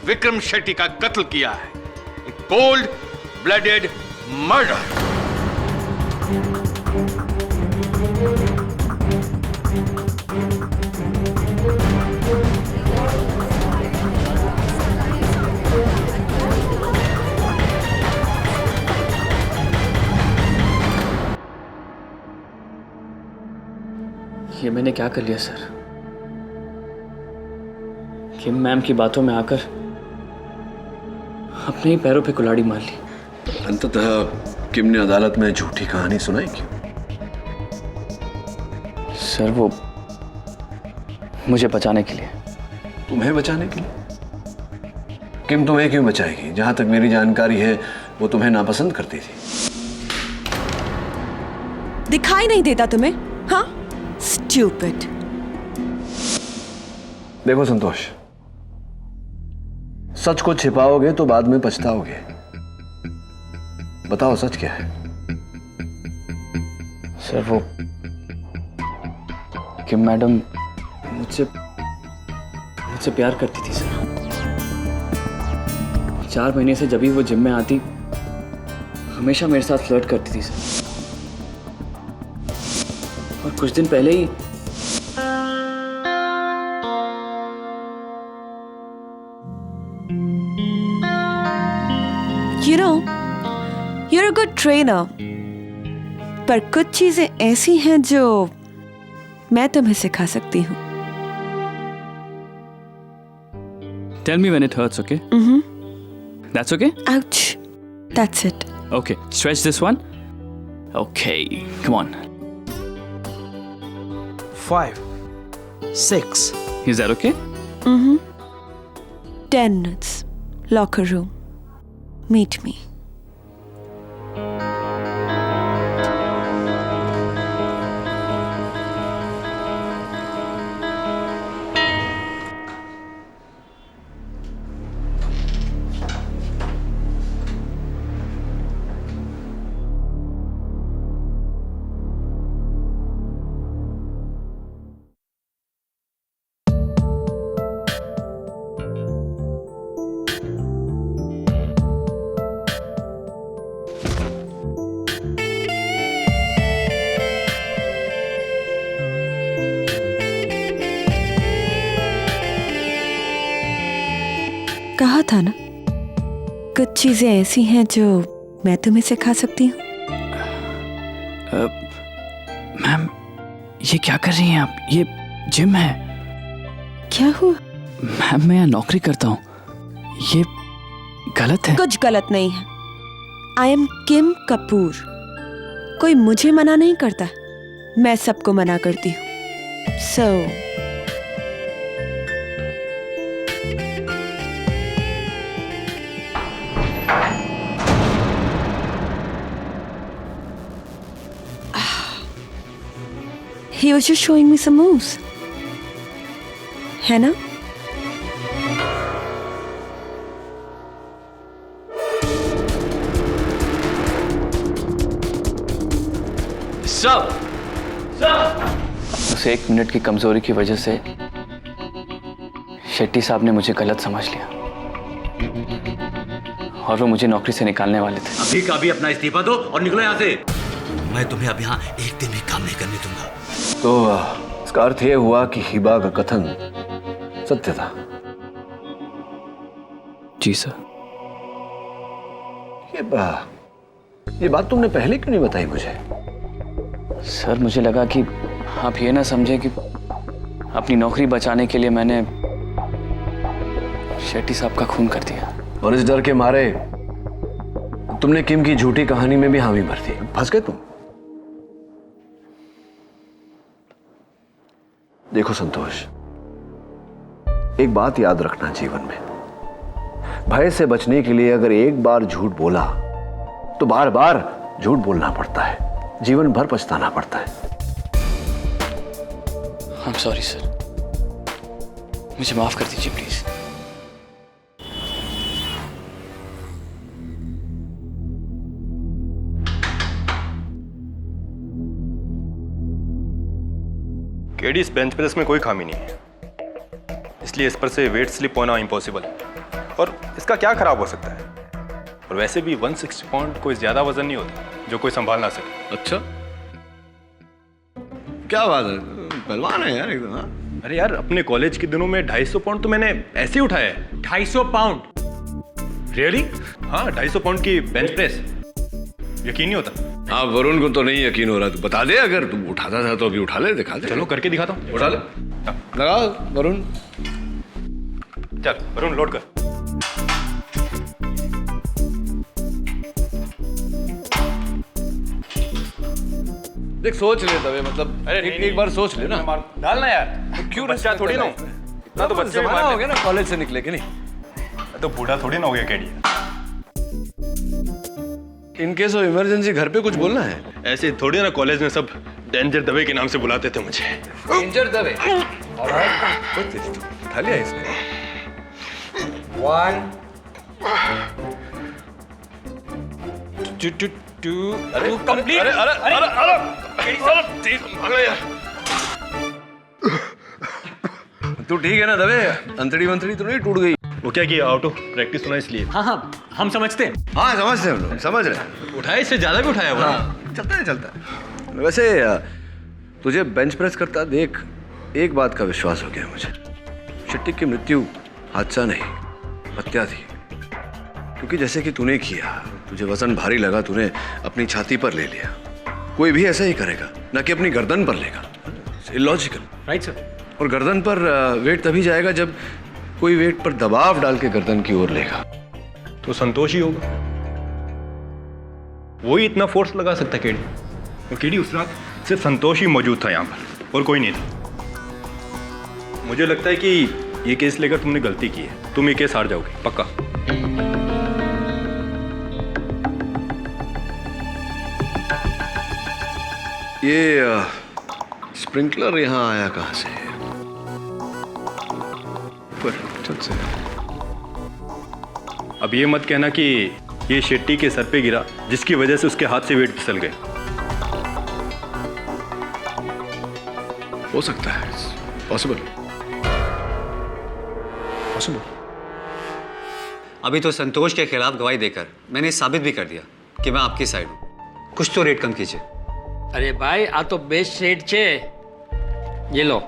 विक्रम शेट्टी का कत्ल किया है। एक कोल्ड ब्लडेड मर्डर। ये मैंने क्या कर लिया सर? किम मैम की बातों में आकर अपने ही पैरों पे कुल्हाड़ी मार ली। अंततः किम ने अदालत में झूठी कहानी सुनाई क्यों? सर वो मुझे बचाने के लिए। तुम्हें बचाने के लिए? किम तुम्हें क्यों बचाएगी? जहां तक मेरी जानकारी है वो तुम्हें नापसंद करती थी। दिखाई नहीं देता तुम्हें? हाँ, स्टूपिड। देखो संतोष, सच को छिपाओगे तो बाद में पछताओगे। बताओ सच क्या है? सर वो किम मैडम मुझसे प्यार करती थी सर। 4 महीने से जब भी वो जिम में आती हमेशा मेरे साथ फ्लर्ट करती थी सर। और कुछ दिन पहले ही You know, you're a good trainer. पर कुछ चीजें ऐसी हैं जो मैं तुम्हें सिखा सकती हूँ। Tell me when it hurts, okay? That's okay? Ouch. That's it. Okay, stretch this one. Okay, come on. 5, 6. Is that okay? 10 minutes. Locker room. Meet me. कहा था ना, कुछ चीजें ऐसी हैं जो मैं तुम्हें सिखा सकती हूँ। मैम, ये क्या कर रही हैं आप? ये जिम है। क्या हुआ? मैम, मैं यहाँ नौकरी करता हूँ। ये गलत है। कुछ गलत नहीं है। आई एम किम कपूर। कोई मुझे मना नहीं करता, मैं सबको मना करती हूँ। सो he was just showing me some moves, है ना? उस 1 मिनट की कमजोरी की वजह से शेट्टी साहब ने मुझे गलत समझ लिया और वो मुझे नौकरी से निकालने वाले थे। अभी का अभी अपना इस्तीफा दो और निकलो यहाँ से। मैं तुम्हें अब यहाँ एक दिन भी काम नहीं करने दूंगा। तो इसका अर्थ यह हुआ कि हिबा का कथन सत्य था। जी सर। ये बात तुमने पहले क्यों नहीं बताई मुझे? सर, मुझे लगा कि आप ये ना समझे कि अपनी नौकरी बचाने के लिए मैंने शेट्टी साहब का खून कर दिया। और इस डर के मारे तुमने किम की झूठी कहानी में भी हामी भर दी। फंस गए तुम। देखो संतोष, एक बात याद रखना जीवन में, भय से बचने के लिए अगर एक बार झूठ बोला तो बार बार झूठ बोलना पड़ता है, जीवन भर पछताना पड़ता है। I'm sorry सर, मुझे माफ कर दीजिए प्लीज। केडी, इस बेंच प्रेस में कोई खामी नहीं है, इसलिए इस पर से वेट स्लिप होना इम्पॉसिबल है। और इसका क्या खराब हो सकता है? और वैसे भी 160 पाउंड कोई ज्यादा वजन नहीं होता जो कोई संभाल ना सके। अच्छा, क्या बात है, पहलवान है यार एकदम। हाँ? अरे यार, अपने कॉलेज के दिनों में 250 पाउंड तो मैंने ऐसे ही उठाया है। 250 पाउंड? रियली? हाँ, 250 पाउंड की बेंच प्रेस, यकीन नहीं होता। हाँ, वरुण को तो नहीं यकीन हो रहा, तू बता दे, अगर तू उठाता था तो अभी उठा ले, दिखा दे। चलो करके दिखाता हूँ। उठा ले, लगा वरुण। चल वरुण, लोड कर। देख, सोच ले तबे, मतलब एक बार सोच ले ना। डालना यार, तो क्यों बच्चा थोड़ी ना इतना तो बच्चे हो गया ना कॉलेज से निकले कि नहीं, तो बूढ़ा थोड़ी ना हो गया KD. In case of emergency घर पे कुछ बोलना है? ऐसे थोड़ी ना, कॉलेज में सब डेंजर दवे के नाम से बुलाते थे मुझे। डेंजर दवे? उठा लिया इसने। 1 2 कंप्लीट। अरे अरे अरे अरे तू ठीक है ना दबे? अंतड़ी वंतड़ी तो नहीं टूट गई? वो क्या किया, आउट ऑफ प्रैक्टिस होना इसलिए। हाँ, हम समझते हैं। हाँ, समझते हैं हम लोग, समझ रहे हैं। उठाया, इससे ज्यादा भी उठाया हुआ। हाँ, चलता है। वैसे तुझे बेंच प्रेस करता देख एक बात का विश्वास हो गया मुझे, शेट्टी की मृत्यु हादसा नहीं, हत्या थी। क्योंकि जैसे कि तूने किया, तुझे वजन भारी लगा, तूने अपनी छाती पर ले लिया। कोई भी ऐसा ही करेगा, ना कि अपनी गर्दन पर लेगा। Illogical, right sir. और गर्दन पर वेट तभी जाएगा जब कोई वेट पर दबाव डाल के गर्दन की ओर लेगा। तो संतोष ही होगा, वो ही इतना फोर्स लगा सकता है केडी। और केडी, उस रात सिर्फ संतोष ही मौजूद था यहाँ पर और कोई नहीं था। मुझे लगता है कि ये केस लेकर तुमने गलती की है, तुम ये केस हार जाओगे पक्का। ये स्प्रिंकलर यहाँ आया कहाँ से? से अब ये मत कहना कि ये शेट्टी के सर पे गिरा जिसकी वजह से उसके हाथ से वेट फिसल गए। हो सकता है, पॉसिबल। अभी तो संतोष के खिलाफ गवाही देकर मैंने साबित भी कर दिया कि मैं आपकी साइड हूं। कुछ तो रेट कम कीजिए। अरे भाई, आ तो बेस्ट रेट छे। ये लो,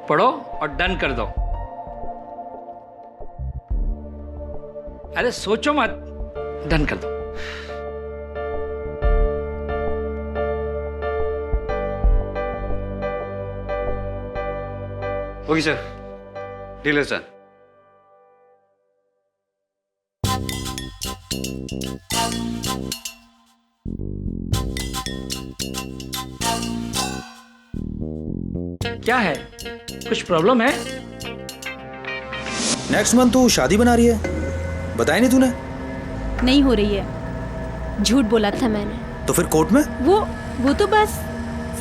पढ़ो और डन कर दो। अरे सोचो मत, डन कर दो। Okay sir, deal is done. क्या है, कुछ प्रॉब्लम है? नेक्स्ट मंथ तू शादी बना रही है, बताया नहीं तूने? नहीं हो रही है, झूठ बोला था मैंने। तो फिर कोर्ट में? वो तो बस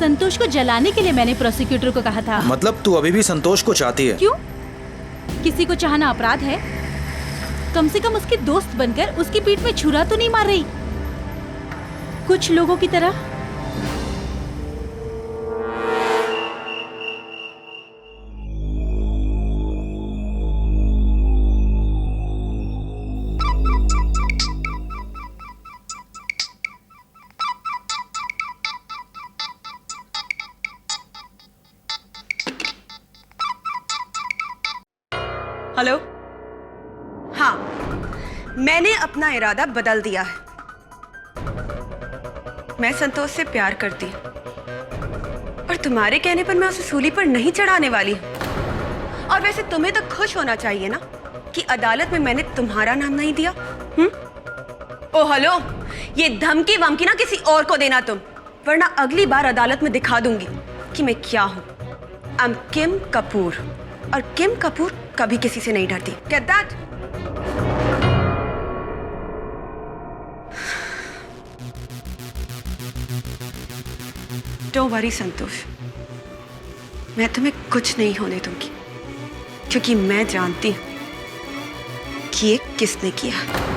संतोष को जलाने के लिए मैंने प्रोसिक्यूटर को कहा था। मतलब तू अभी भी संतोष को चाहती है? क्यों? किसी को चाहना अपराध है? कम से कम उसकी दोस्त बनकर उसकी पीठ में छुरा तो नहीं मार रही, कुछ लोगों की तरह। हेलो। हाँ, मैंने अपना इरादा बदल दिया है। मैं संतोष से प्यार करती हूँ और तुम्हारे कहने पर मैं उसे सूली पर नहीं चढ़ाने वाली हूँ। और वैसे तुम्हें तो खुश होना चाहिए ना कि अदालत में मैंने तुम्हारा नाम नहीं दिया। ओ हेलो, ये धमकी वमकी ना किसी और को देना तुम, वरना अगली बार अदालत में दिखा दूंगी कि मैं क्या हूँ। आई एम किम कपूर और किम कपूर कभी किसी से नहीं डरती। Get that? डोंट वरी संतोष, मैं तुम्हें कुछ नहीं होने दूंगी, क्योंकि मैं जानती हूं कि ये किसने किया।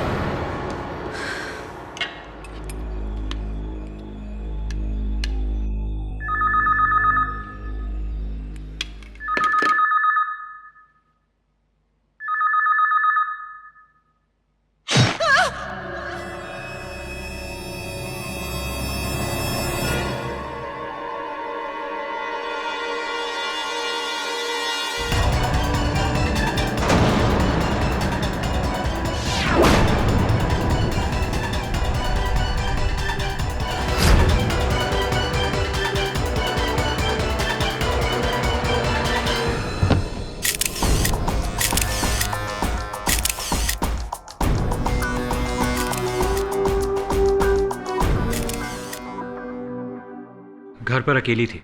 घर पर अकेली थी,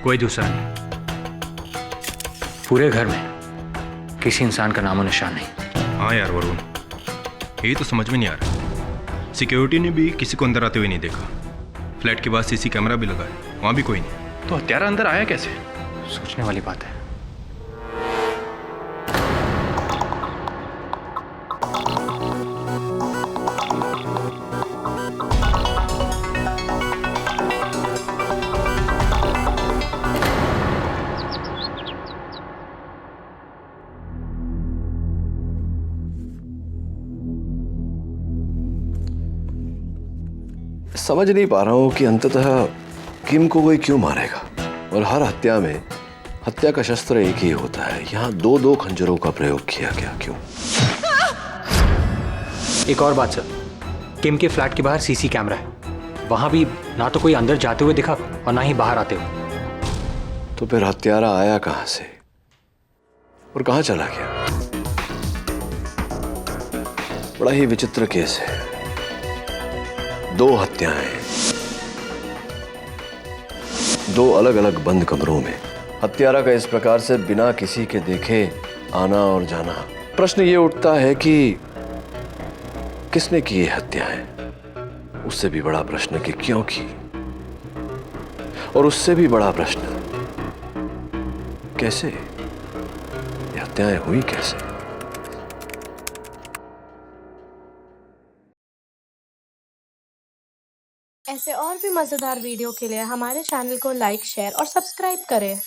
कोई दूसरा नहीं। पूरे घर में किसी इंसान का नामो निशान नहीं। हाँ यार वरुण, यही तो समझ में नहीं आ रहा। सिक्योरिटी ने भी किसी को अंदर आते हुए नहीं देखा। फ्लैट के बाद सीसी कैमरा भी लगा है, वहाँ भी कोई नहीं। तो हत्यारा अंदर आया कैसे? सोचने वाली बात है। समझ नहीं पा रहा हूं कि अंततः किम को कोई क्यों मारेगा, और हर हत्या में हत्या का शस्त्र एक ही होता है। यहाँ दो दो खंजरों का प्रयोग किया गया, क्यों? एक और बात सर, किम के फ्लैट के बाहर सीसी कैमरा है, वहां भी ना तो कोई अंदर जाते हुए दिखा और ना ही बाहर आते हुए। तो फिर हत्यारा आया कहां से और कहां चला गया? बड़ा ही विचित्र केस है। दो हत्याएं, दो अलग अलग बंद कमरों में। हत्यारा का इस प्रकार से बिना किसी के देखे आना और जाना। प्रश्न ये उठता है कि किसने की ये हत्याएं? उससे भी बड़ा प्रश्न कि क्यों की, और उससे भी बड़ा प्रश्न कैसे? ये हत्याएं हुई कैसे? ऐसे और भी मज़ेदार वीडियो के लिए हमारे चैनल को लाइक, शेयर और सब्सक्राइब करें।